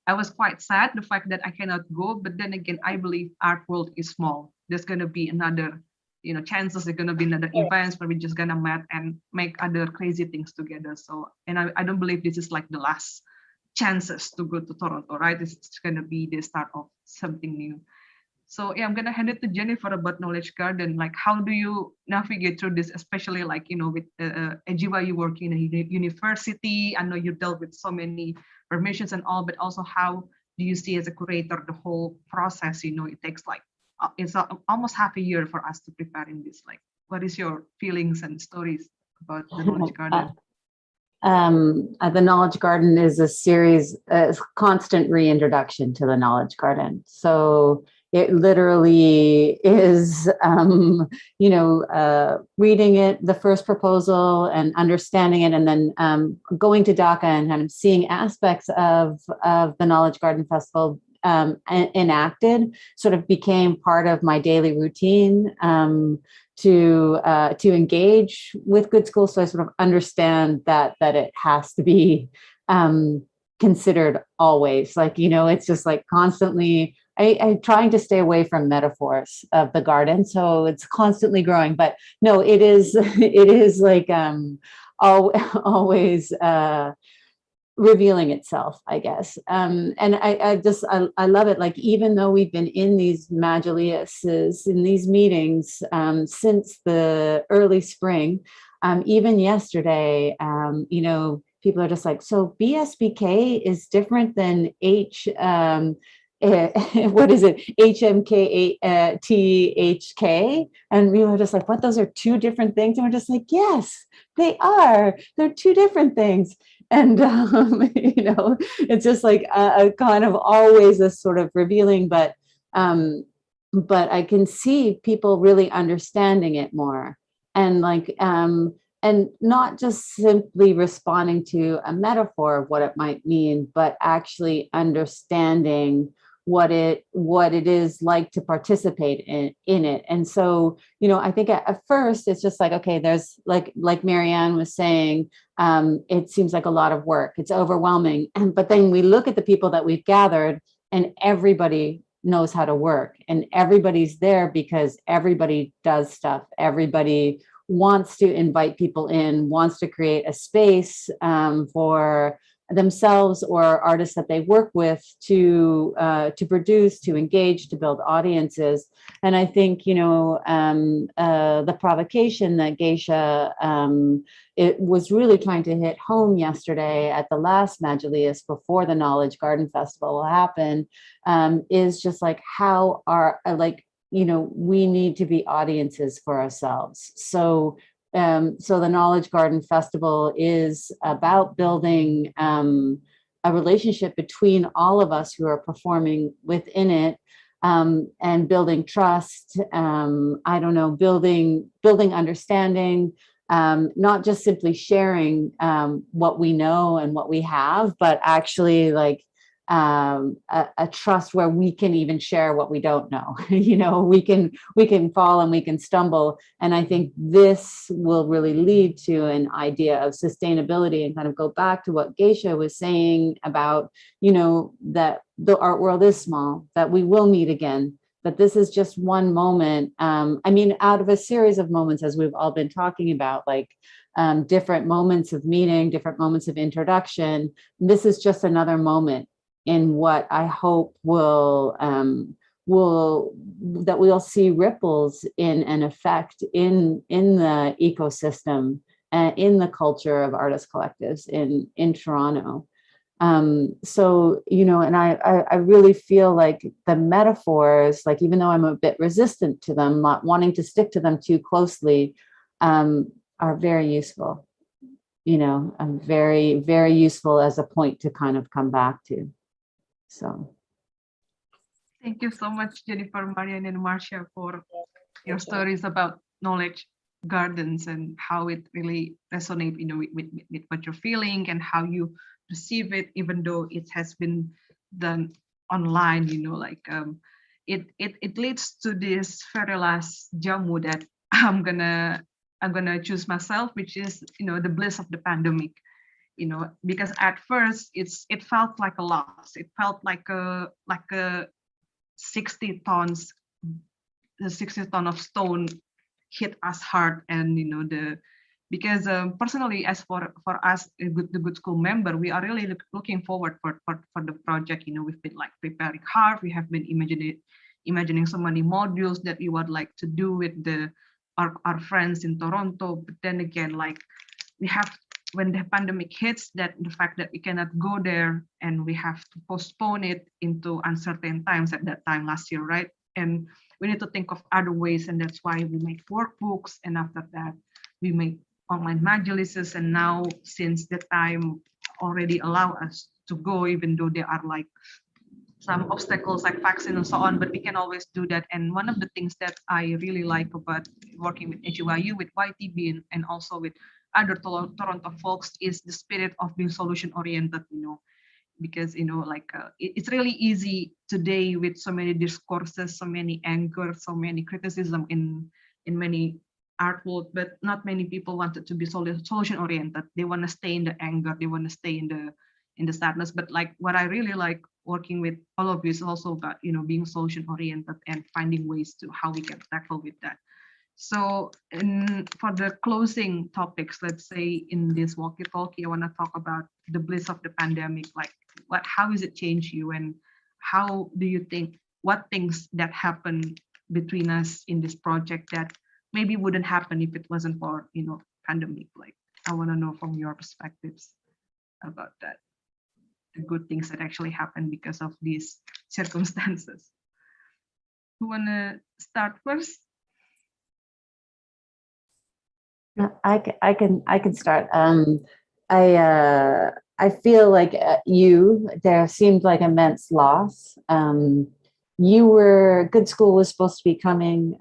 I was quite sad the fact that I cannot go, but then again, I believe art world is small. There's gonna be another, you know, chances there's gonna be another events where we're just gonna meet and make other crazy things together. So, and I don't believe this is like the last chances to go to Toronto, right? It's gonna be the start of something new. So yeah, I'm gonna hand it to Jenifer about Knowledge Garden. Like, how do you navigate through this, especially like, you know, with Ejiwa, you work in a university. I know you dealt with so many permissions and all, but also how do you see as a curator the whole process? You know, it takes like almost half a year for us to prepare in this. Like, what is your feelings and stories about the Knowledge Garden? The Knowledge Garden is a series, a constant reintroduction to the Knowledge Garden. So it literally is, reading it, the first proposal and understanding it, and then going to Dhaka and kind of seeing aspects of the Knowledge Garden Festival enacted sort of became part of my daily routine to engage with Gudskul. So I sort of understand that it has to be considered always. Like, it's just like constantly, I'm trying to stay away from metaphors of the garden. So it's constantly growing, but no, it is like always revealing itself, I guess. And I love it. Like, even though we've been in these Majalises, in these meetings since the early spring, even yesterday, people are just like, so BSBK is different than what is it? HMKTHK? And we were just like, what? Those are two different things? And we're just like, yes, they are. They're two different things. And, it's just like a kind of always this sort of revealing, but I can see people really understanding it more. And like, and not just simply responding to a metaphor of what it might mean, but actually understanding what it is like to participate in it. And so, I think at first it's just like, okay, there's like Marjan was saying, it seems like a lot of work. It's overwhelming. But then we look at the people that we've gathered, and everybody knows how to work, and everybody's there because everybody does stuff. Everybody wants to invite people in, wants to create a space for themselves or artists that they work with to produce, to engage, to build audiences. And I think, the provocation that Geisha, it was really trying to hit home yesterday at the last Majalis before the Knowledge Garden Festival will happen, is just like how we need to be audiences for ourselves. So the Knowledge Garden Festival is about building a relationship between all of us who are performing within it, and building trust, building understanding, not just simply sharing what we know and what we have, but actually like a trust where we can even share what we don't know. We can fall and we can stumble. And I think this will really lead to an idea of sustainability, and kind of go back to what Geisha was saying about, that the art world is small, that we will meet again, that this is just one moment. Out of a series of moments, as we've all been talking about, like different moments of meeting, different moments of introduction, this is just another moment in what I hope that we'll see ripples in an effect in the ecosystem, in the culture of artist collectives in Toronto. So, and I really feel like the metaphors, like, even though I'm a bit resistant to them, not wanting to stick to them too closely, are very useful. Very, very useful as a point to kind of come back to. So thank you so much, Jenifer, Marjan, and Marsya, for your stories about knowledge gardens and how it really resonates, with what you're feeling and how you perceive it, even though it has been done online. It leads to this very last jamu that I'm gonna choose myself, which is the bliss of the pandemic. Because at first it felt like a loss. It felt like a 60 tons of stone hit us hard. And because personally, as for us, the Gudskul member, we are really looking forward for the project. We've been like preparing hard. We have been imagining so many modules that we would like to do with our friends in Toronto. But then again, like, we have, when the pandemic hits, that the fact that we cannot go there, and we have to postpone it into uncertain times at that time last year, right? And we need to think of other ways, and that's why we make workbooks, and after that we make online majlises. And now, since the time already allow us to go, even though there are like some obstacles like vaccine and so on, but we can always do that. And one of the things that I really like about working with HYU, with YTB, and also with other Toronto folks is the spirit of being solution oriented, because it's really easy today with so many discourses, so many anger, so many criticism in many art world, but not many people wanted to be solution oriented. They want to stay in the anger, they want to stay in the sadness. But like what I really like working with all of you is also about being solution oriented and finding ways to how we can tackle with that. So for the closing topics, let's say in this walkie-talkie, I want to talk about the bliss of the pandemic. Like how has it changed you, and how do you think, what things that happened between us in this project that maybe wouldn't happen if it wasn't for pandemic? Like I want to know from your perspectives about that, the good things that actually happened because of these circumstances. Who wanna start first? I can start. I feel like there seemed like immense loss. Gudskul was supposed to be coming,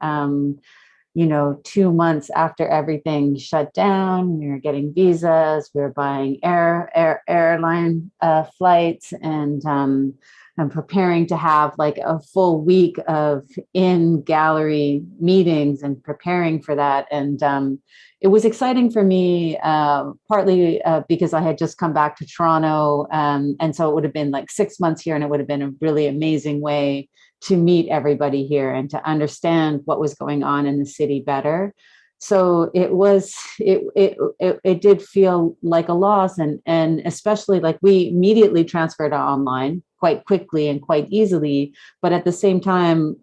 2 months after everything shut down. We were getting visas, we were buying airline flights, and I'm preparing to have like a full week of in-gallery meetings and preparing for that. And it was exciting for me, partly because I had just come back to Toronto. And so it would have been like 6 months here, and it would have been a really amazing way to meet everybody here and to understand what was going on in the city better. So it did feel like a loss, and especially like we immediately transferred online quite quickly and quite easily. But at the same time,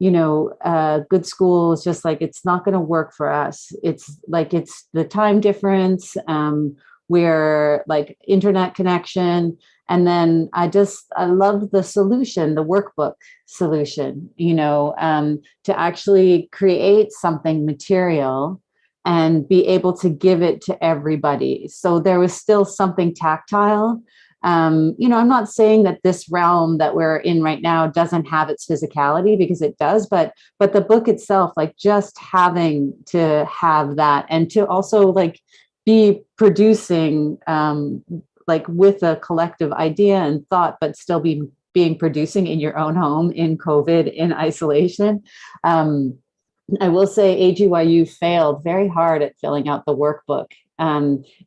Gudskul is just like, it's not going to work for us. It's the time difference. We're like internet connection. And then I love the solution, the workbook solution, to actually create something material and be able to give it to everybody. So there was still something tactile. I'm not saying that this realm that we're in right now doesn't have its physicality, because it does, but the book itself, like just having to have that, and to also like be producing like with a collective idea and thought, but still being producing in your own home in COVID, in isolation. I will say AGYU failed very hard at filling out the workbook.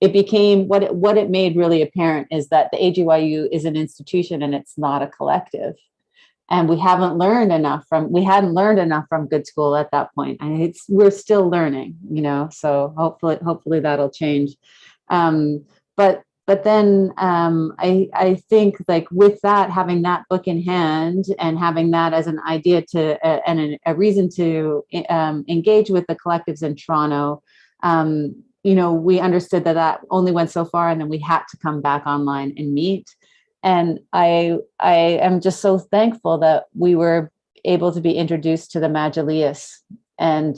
It became what it made really apparent is that the AGYU is an institution and it's not a collective. And we hadn't learned enough from Gudskul at that point. And we're still learning, so hopefully that'll change. But then I think like with that, having that book in hand and having that as an idea and a reason to engage with the collectives in Toronto, we understood that only went so far, and then we had to come back online and meet. And I am just so thankful that we were able to be introduced to the Majlis and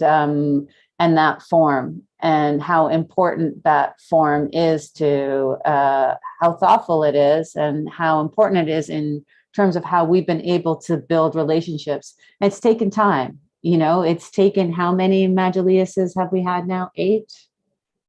that form, and how important that form is to how thoughtful it is, and how important it is in terms of how we've been able to build relationships. And it's taken time, it's taken, how many Majlises have we had now? 8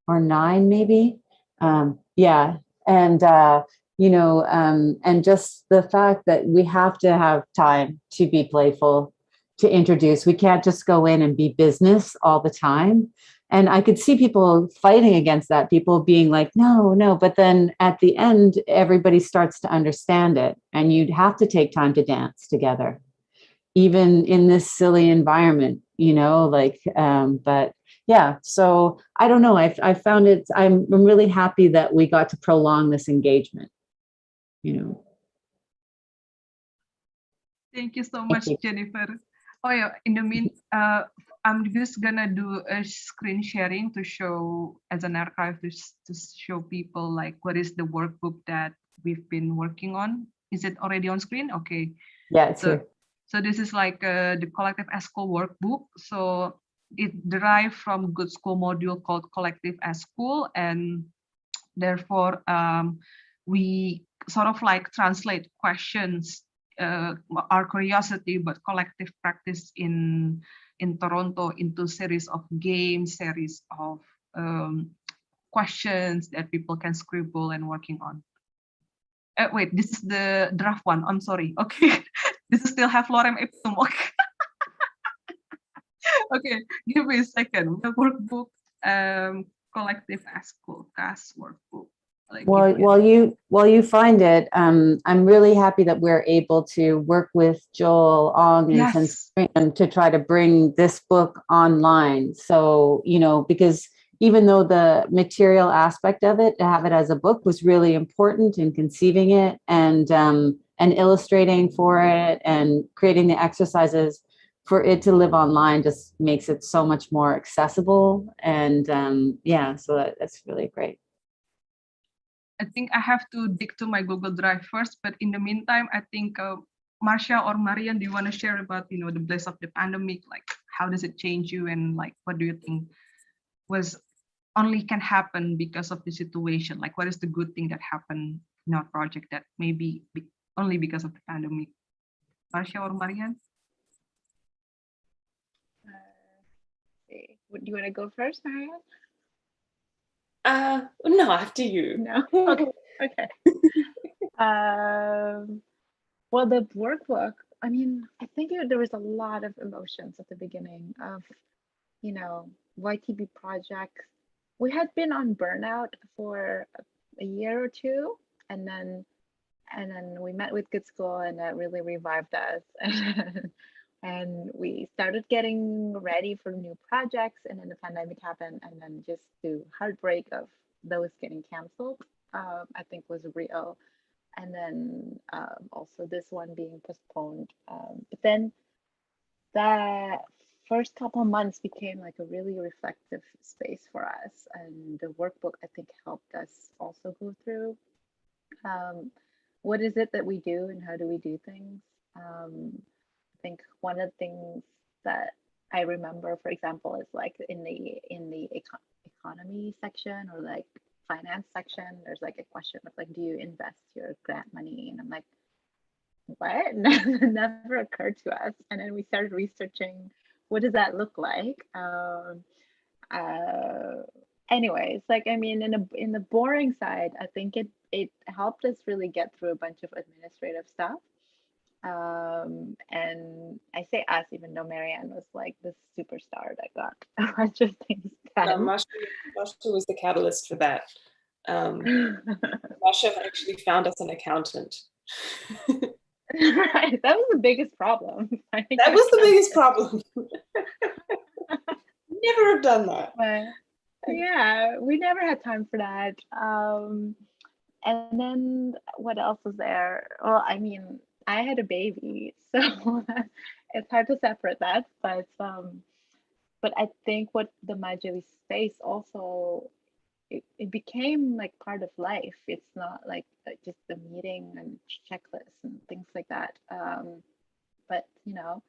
or 9 maybe? Yeah. And, and just the fact that we have to have time to be playful, to introduce. We can't just go in and be business all the time. And I could see people fighting against that, people being like, no. But then at the end, everybody starts to understand it. And you'd have to take time to dance together, even in this silly environment, but yeah. So I don't know. I found it, I'm really happy that we got to prolong this engagement, Thank you so much, Jenifer. Oh yeah, in the meantime, I'm just gonna do a screen sharing to show as an archive to show people like what is the workbook that we've been working on. Is it already on screen? Okay. Yeah, it's here. So this is like the collective school workbook. So it derived from Gudskul module called collective school, and therefore we sort of like translate questions, our curiosity, but collective practice in Toronto into series of games, series of questions that people can scribble and working on. Wait, this is the draft one. I'm sorry. Okay, this is still have lorem ipsum. Okay. Okay, give me a second. The workbook, collective school, CAS workbook. Like while you find it, I'm really happy that we're able to work with Joel Ong and Sensorium to try to bring this book online. So, you know, because even though the material aspect of it, to have it as a book was really important in conceiving it and illustrating for it and creating the exercises, for it to live online just makes it so much more accessible. And yeah, so that's really great. I think I have to dig to my Google Drive first, but in the meantime, I think Marsya or Marjan, do you want to share about, you know, the bliss of the pandemic? Like, how does it change you, and like, what do you think was only can happen because of the situation? Like, what is the good thing that happened in our project that maybe only because of the pandemic? Marsya or Marjan? Do you want to go first, Marjan? No, after you. No. Okay. Okay. Well, the workbook, I mean, I think there was a lot of emotions at the beginning of, you know, YTB projects. We had been on burnout for a year or two, and then we met with Gudskul, and that really revived us. And we started getting ready for new projects, and then the pandemic happened, and then just the heartbreak of those getting canceled, I think was real. And then also this one being postponed. But then that first couple of months became like a really reflective space for us, and the workbook, I think, helped us also go through what is it that we do and how do we do things. I think one of the things that I remember, for example, is like in the economy section or like finance section, there's like a question of like, do you invest your grant money? And I'm like, what? Never occurred to us. And then we started researching, what does that look like? Anyways, like, I mean, in the boring side, I think it helped us really get through a bunch of administrative stuff. And I say us, even though Marianne was like the superstar that got a bunch of things done. Marsya was the catalyst for that. Marsya actually found us an accountant. Right, that was the biggest problem. That was the biggest problem. Never have done that. But yeah, we never had time for that. And then what else was there? Well, I mean, I had a baby, so it's hard to separate that. But I think what the Majili space also, it became like part of life. It's not like just a meeting and checklists and things like that. But you know,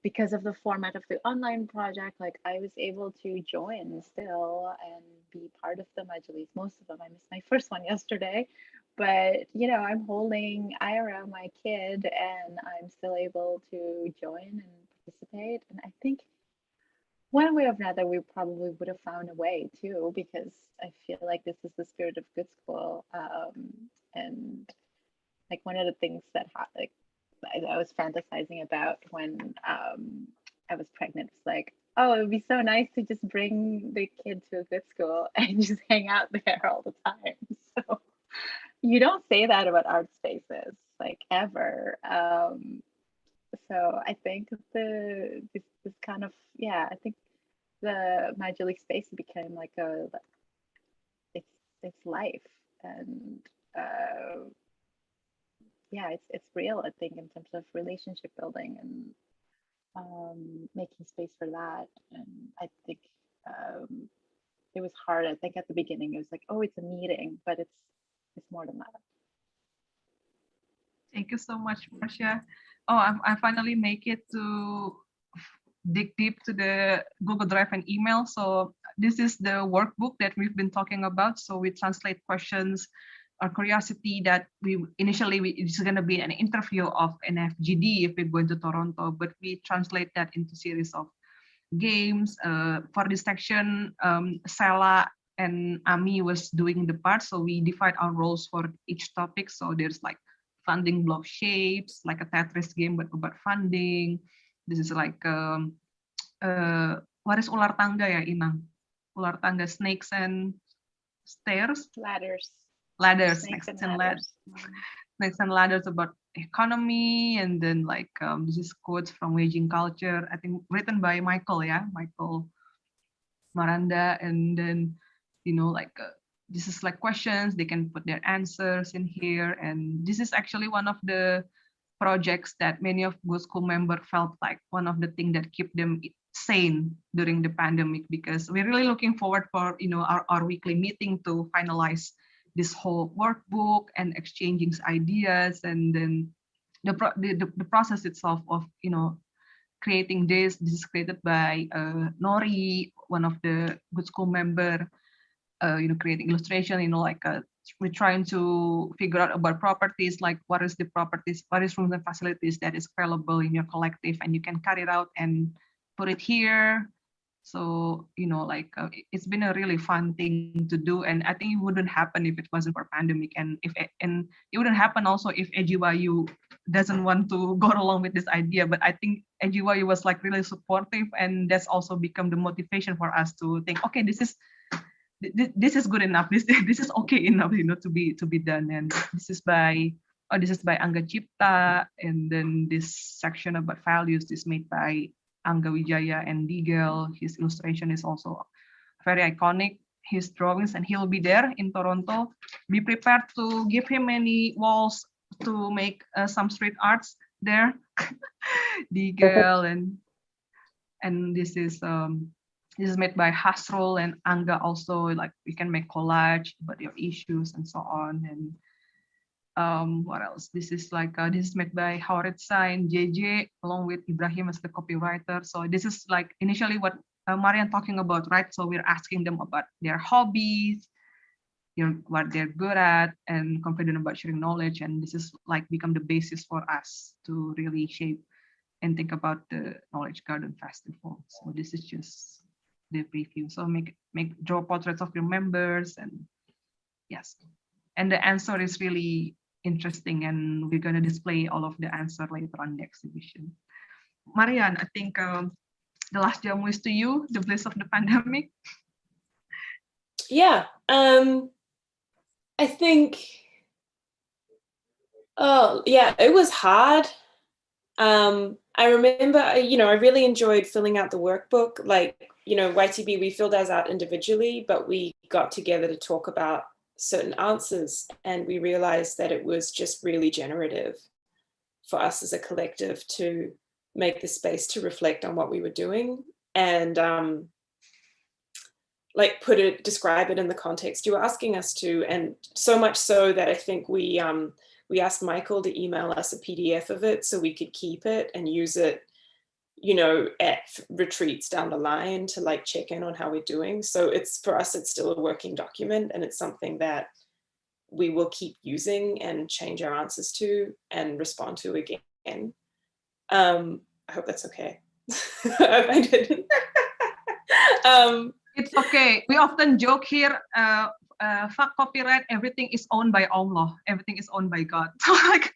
because of the format of the online project, like I was able to join still and be part of the Majlis. Most of them, I missed my first one yesterday, but you know, I'm holding IRA, my kid, and I'm still able to join and participate. And I think one way or another, we probably would have found a way too, because I feel like this is the spirit of Gudskul. And like one of the things that like I was fantasizing about when I was pregnant was like, oh, it would be so nice to just bring the kid to a Gudskul and just hang out there all the time. So you don't say that about art spaces, like ever. So I think this kind of, yeah, I think the Majili space became like it's life, and yeah, it's real, I think, in terms of relationship building and making space for that. And I think it was hard. I think at the beginning it was like, oh, it's a meeting, but it's more than that. Thank you so much, Marsya. Oh, I finally make it to dig deep to the Google Drive and email. So this is the workbook that we've been talking about. So we translate questions or curiosity that it's going to be an interview of an FGD if we're going to Toronto, but we translate that into series of games. For this section, Sela and Ami was doing the part. So we divide our roles for each topic. So there's like funding block shapes, like a Tetris game, but about funding. This is like, what is ular tangga ya, Inang? Ular tangga, snakes and stairs? Ladders. Ladders, Snakes snakes and and ladders. ladders. Snakes and ladders about economy, and then like this is quotes from Waging Culture, I think written by Michael, Michael Maranda, and then like this is like questions, they can put their answers in here, and this is actually one of the projects that many of Gudskul members felt like one of the things that keep them sane during the pandemic, because we're really looking forward for our weekly meeting to finalize this whole workbook and exchanging ideas, and then the process itself of creating this is created by Nori, one of the Gudskul member, creating illustration, like we're trying to figure out about properties, like what is the properties, what is rooms and facilities that is available in your collective, and you can cut it out and put it here. So, like it's been a really fun thing to do, and I think it wouldn't happen if it wasn't for pandemic, and it wouldn't happen also if EduYU doesn't want to go along with this idea. But I think EduYU was like really supportive, and that's also become the motivation for us to think, okay, this is good enough. This is okay enough, to be done. And this is by Angga Cipta, and then this section about values is made by Angga Wijaya and Digel. His illustration is also very iconic. His drawings, and he'll be there in Toronto. Be prepared to give him many walls to make some street arts there. Digel, and this is made by Hasrul and Angga also. Like we can make collage about your issues and so on. And what else? This is like this is made by Hauritsa and JJ along with Ibrahim as the copywriter. So this is like initially what Marjan talking about, right? So we're asking them about their hobbies, what they're good at, and confident about sharing knowledge. And this is like become the basis for us to really shape and think about the Knowledge Garden Festival. So this is just the preview. So draw portraits of your members, and yes, and the answer is really interesting, and we're going to display all of the answer later on the exhibition. Marjan, I think the last jamu is to you, the bliss of the pandemic. Yeah, I think, it was hard. I remember, I really enjoyed filling out the workbook. Like, YTB, we filled ours out individually, but we got together to talk about certain answers, and we realized that it was just really generative for us as a collective to make the space to reflect on what we were doing and describe it in the context you were asking us to. And so much so that I think we asked Michael to email us a PDF of it so we could keep it and use it, at retreats down the line to like check in on how we're doing. So for us, it's still a working document, and it's something that we will keep using and change our answers to and respond to again. I hope that's okay. I didn't. It's okay. We often joke here, fuck copyright, everything is owned by Allah. Everything is owned by God. So like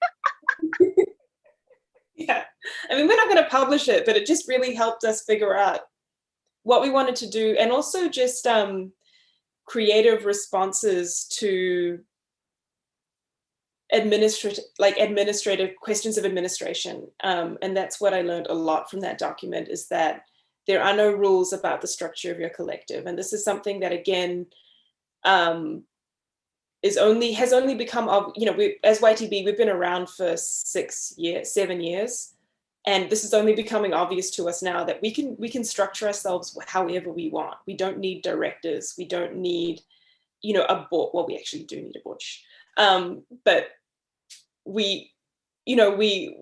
yeah, I mean, we're not going to publish it, but it just really helped us figure out what we wanted to do, and also just creative responses to administrative questions of administration. And that's what I learned a lot from that document, is that there are no rules about the structure of your collective. And this is something that, again, has only become, as YTB, we've been around for 7 years. And this is only becoming obvious to us now that we can structure ourselves however we want. We don't need directors. We don't need, a board. Well, we actually do need a bush. But we you know, we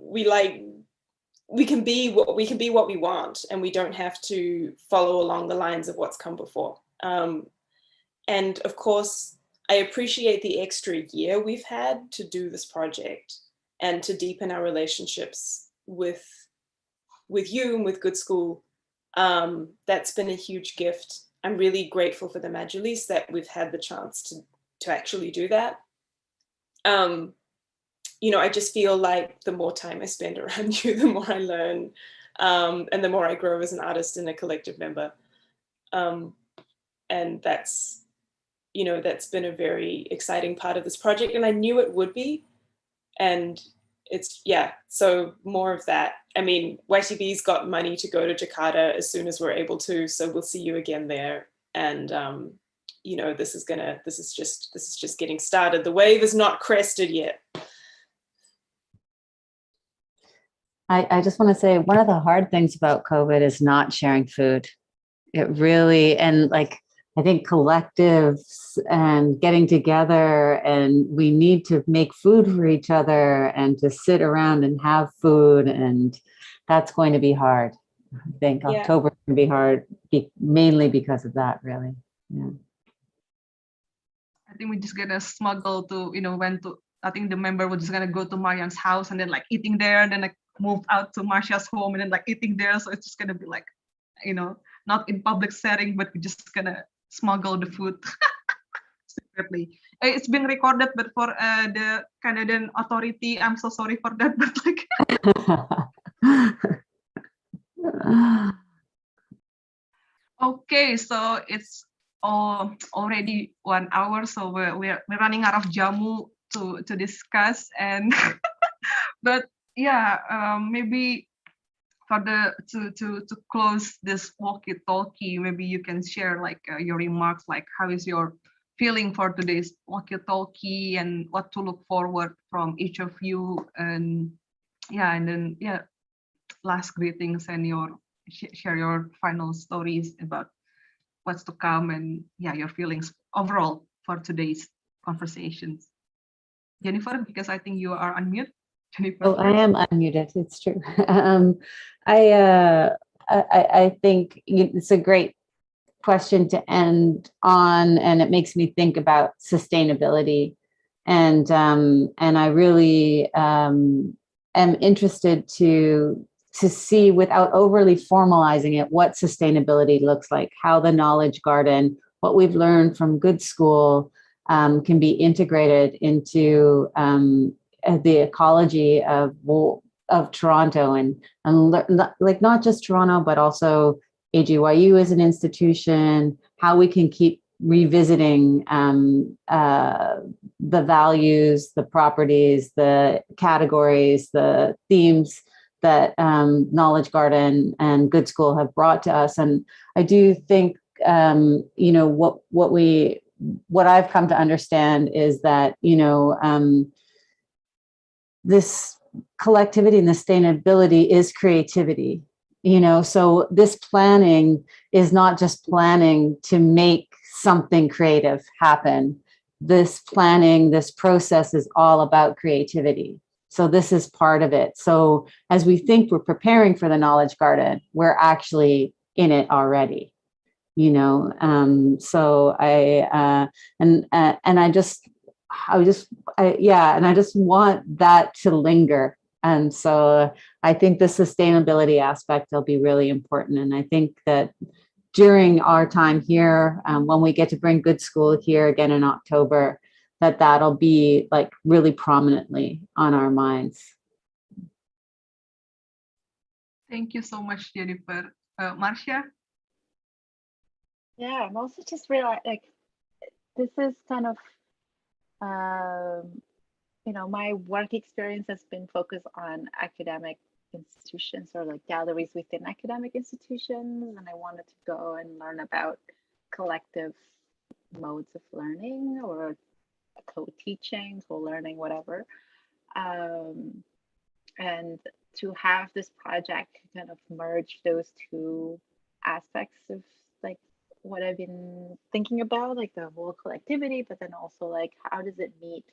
can be what we want, and we don't have to follow along the lines of what's come before. And of course, I appreciate the extra year we've had to do this project and to deepen our relationships with you and with Gudskul. That's been a huge gift. I'm really grateful for the Majlis that we've had the chance to actually do that. You know, I just feel like the more time I spend around you, the more I learn, and the more I grow as an artist and a collective member. And that's, you know, that's been a very exciting part of this project, and I knew it would be. And it's, yeah, so more of that. I mean, YTB's got money to go to Jakarta as soon as we're able to, so we'll see you again there. And you know, this is just getting started. The wave is not crested yet. I just want to say, one of the hard things about COVID is not sharing food. It really, and like, I think collectives and getting together, and we need to make food for each other and to sit around and have food. And that's going to be hard. I think October can be hard, mainly because of that, really. Yeah. I think we're just gonna smuggle to, you know, I think the member was just gonna go to Marjan's house and then like eating there, and then like move out to Marsya's home and then like eating there. So it's just gonna be like, you know, not in public setting, but we're just gonna smuggle the food secretly. It's been recorded, but for the Canadian authority, I'm so sorry for that. But like, okay, so it's already 1 hour, so we're running out of jamu to discuss, and but yeah, maybe for to close this walkie-talkie, maybe you can share like your remarks, like how is your feeling for today's walkie-talkie and what to look forward from each of you, and yeah, and then yeah, last greetings and share your final stories about what's to come, and yeah, your feelings overall for today's conversations. Jenifer, because I think you are unmute. Jenifer. Oh, I am unmuted. It's true. I think it's a great question to end on, and it makes me think about sustainability. And I really am interested to see, without overly formalizing it, what sustainability looks like, how the knowledge garden, what we've learned from Gudskul, can be integrated into the ecology of Toronto, and like not just Toronto, but also AGYU as an institution, how we can keep revisiting the values, the properties, the categories, the themes that Knowledge Garden and Gudskul have brought to us. And I do think, you know, what I've come to understand is that, you know, this collectivity and sustainability is creativity, you know, so this planning is not just planning to make something creative happen. This planning, this process is all about creativity. So this is part of it. So as we think we're preparing for the Knowledge Garden, we're actually in it already, you know. So I just want that to linger. And so I think the sustainability aspect will be really important. And I think that during our time here, when we get to bring Gudskul here again in October, that'll be like really prominently on our minds. Thank you so much, Jenifer. Marsya? Yeah, I'm also just realized, like, this is kind of, you know, my work experience has been focused on academic institutions, or like galleries within academic institutions, and I wanted to go and learn about collective modes of learning, or co-teaching, co-learning, whatever. And to have this project kind of merge those two aspects of like what I've been thinking about, like the whole collectivity, but then also like how does it meet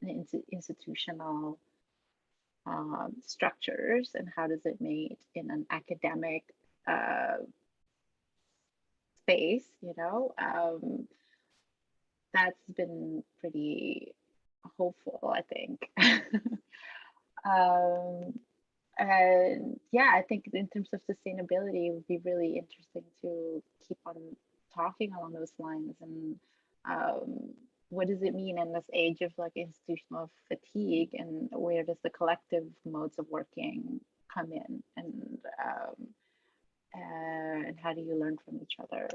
an institutional structures and how does it mate in an academic space, you know, that's been pretty hopeful, I think. And yeah, I think in terms of sustainability, it would be really interesting to keep on talking along those lines. And what does it mean in this age of like institutional fatigue, and where does the collective modes of working come in, and how do you learn from each other?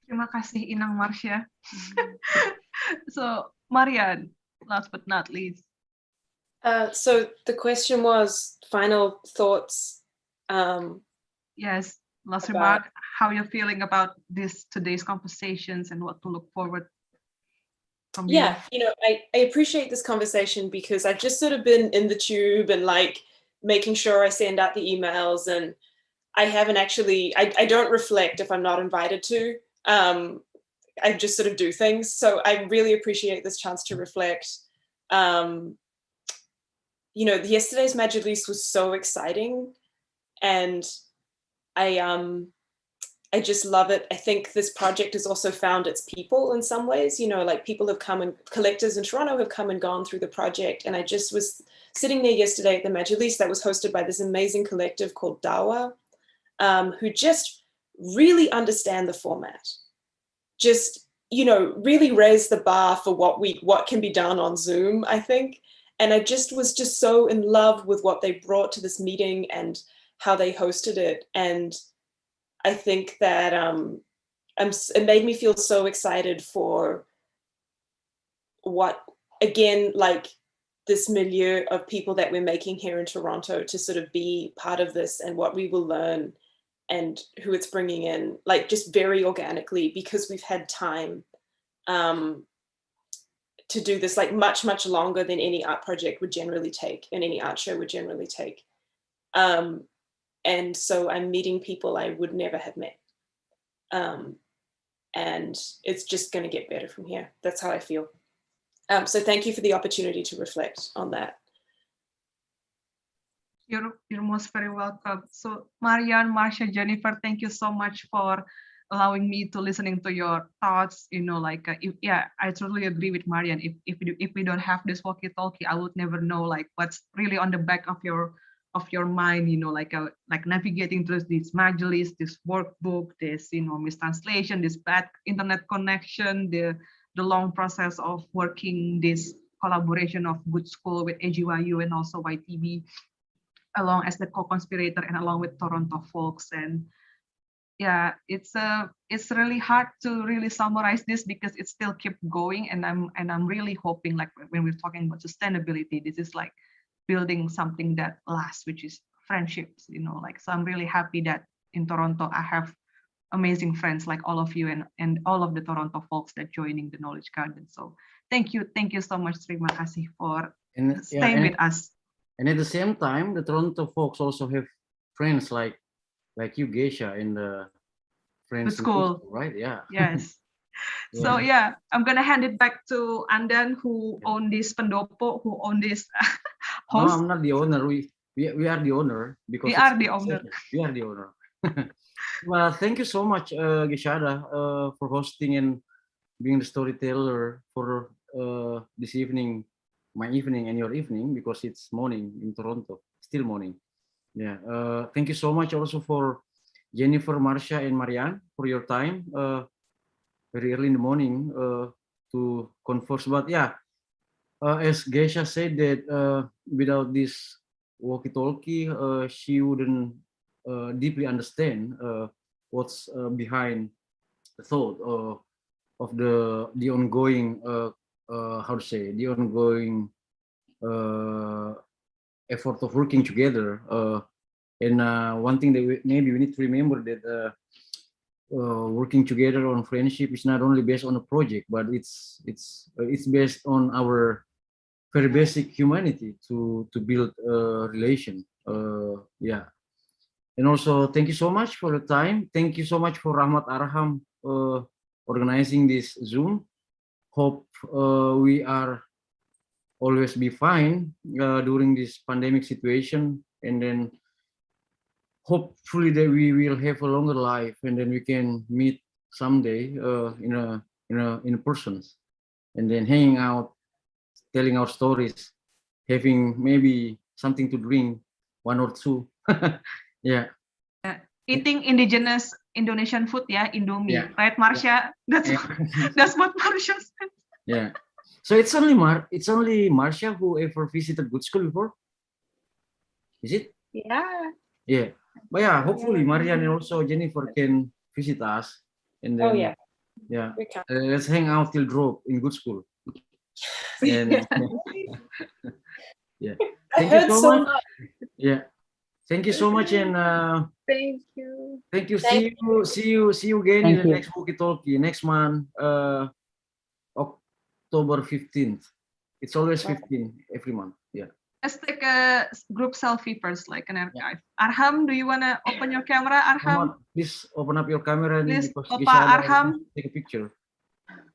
Terima kasih Inang Marsya. So Marjan, last but not least. So the question was final thoughts. Yes, last remark, how you're feeling about today's conversations and what to look forward from you. Yeah, you know, I appreciate this conversation because I've just sort of been in the tube and like making sure I send out the emails, and I haven't actually, I don't reflect if I'm not invited to. I just sort of do things. So I really appreciate this chance to reflect. You know, yesterday's Majlis was so exciting, and I just love it. I think this project has also found its people in some ways, you know, like people have come and collectors in Toronto have come and gone through the project. And I just was sitting there yesterday at the Majlis that was hosted by this amazing collective called Dawa, who just really understand the format. Just, you know, really raise the bar for what can be done on Zoom, I think. And I just was just so in love with what they brought to this meeting and how they hosted it. And I think that it made me feel so excited for what, again, like this milieu of people that we're making here in Toronto to sort of be part of this, and what we will learn and who it's bringing in, like just very organically, because we've had time to do this, like much, much longer than any art project would generally take and any art show would generally take. And so I'm meeting people I would never have met. And it's just going to get better from here. That's how I feel. So thank you for the opportunity to reflect on that. You're most very welcome. So Marjan, Marsya, Jenifer, thank you so much for allowing me to listening to your thoughts. You know, like yeah, I totally agree with Marjan. If we don't have this walkie-talkie, I would never know like what's really on the back of your mind. You know, like navigating through this Majlis, this workbook, this, you know, mistranslation, this bad internet connection, the long process of working this collaboration of Gudskul with AGYU and also YTB, along as the co-conspirator and along with Toronto folks. And yeah, it's really hard to really summarize this because it still keep going, and I'm really hoping, like when we're talking about sustainability, this is like building something that lasts, which is friendships, you know, like, so I'm really happy that in Toronto I have amazing friends like all of you and all of the Toronto folks that joining the Knowledge Garden. So thank you so much. Terima kasih for staying with us. And at the same time, the Toronto folks also have friends like you, Geisha, in the friends Gudskul, right? Yeah. Yes. So yeah, I'm gonna hand it back to Andan, who own this pendopo, who own this host. No, I'm not the owner. We are the owner because we are the owner. We are the owner. Well, thank you so much, Gesyada, for hosting and being the storyteller for this evening, my evening and your evening, because it's morning in Toronto, still morning. Yeah. Thank you so much also for Jenifer, Marsya, and Marjan for your time very early in the morning to converse. But yeah, as Geisha said that without this walkie-talkie, she wouldn't deeply understand what's behind the thought of the ongoing how to say, the ongoing effort of working together. And one thing that maybe we need to remember that working together on friendship is not only based on a project, but it's based on our very basic humanity to build a relation. Yeah. And also thank you so much for the time. Thank you so much for Rahmat Arham organizing this Zoom. Hope we are always be fine during this pandemic situation, and then hopefully that we will have a longer life, and then we can meet someday in person, and then hanging out, telling our stories, having maybe something to drink, one or two. Yeah. Eating indigenous Indonesian food, Indomie, Yeah. right, Marsya? That's what Marsya said. Yeah. So it's only Marsya who ever visited Gudskul before? Is it? Yeah. Yeah. But yeah, hopefully Marjan and also Jenifer can visit us, and then Oh yeah, yeah, we can. let's hang out till drop in Gudskul. And yeah, I thank you heard so so much. much. Yeah, thank you so much, and Thank you. thank you. Thank See you again in Thank the you. next Walkie Talkie next month, October 15th. It's always 15 every month. Yeah. Let's take a group selfie first, like an archive. Arham, do you wanna open your camera, Arham? Please open up your camera Please, because Opa Gesyada Arham. take a picture.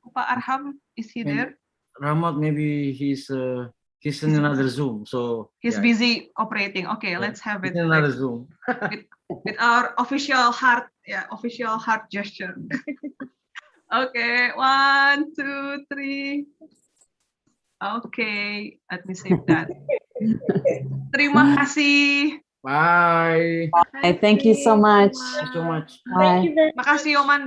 Opa Arham, is he there? Rahmat, maybe he's in another Zoom, so He's yeah, busy operating. Okay, yeah, let's have he's it in another Zoom. with our official heart gesture. Okay, 1, 2, 3. Okay, let me save that. Terima kasih. Bye. Thank you so much. Thanks so much. Bye. you very Makasih, Oman.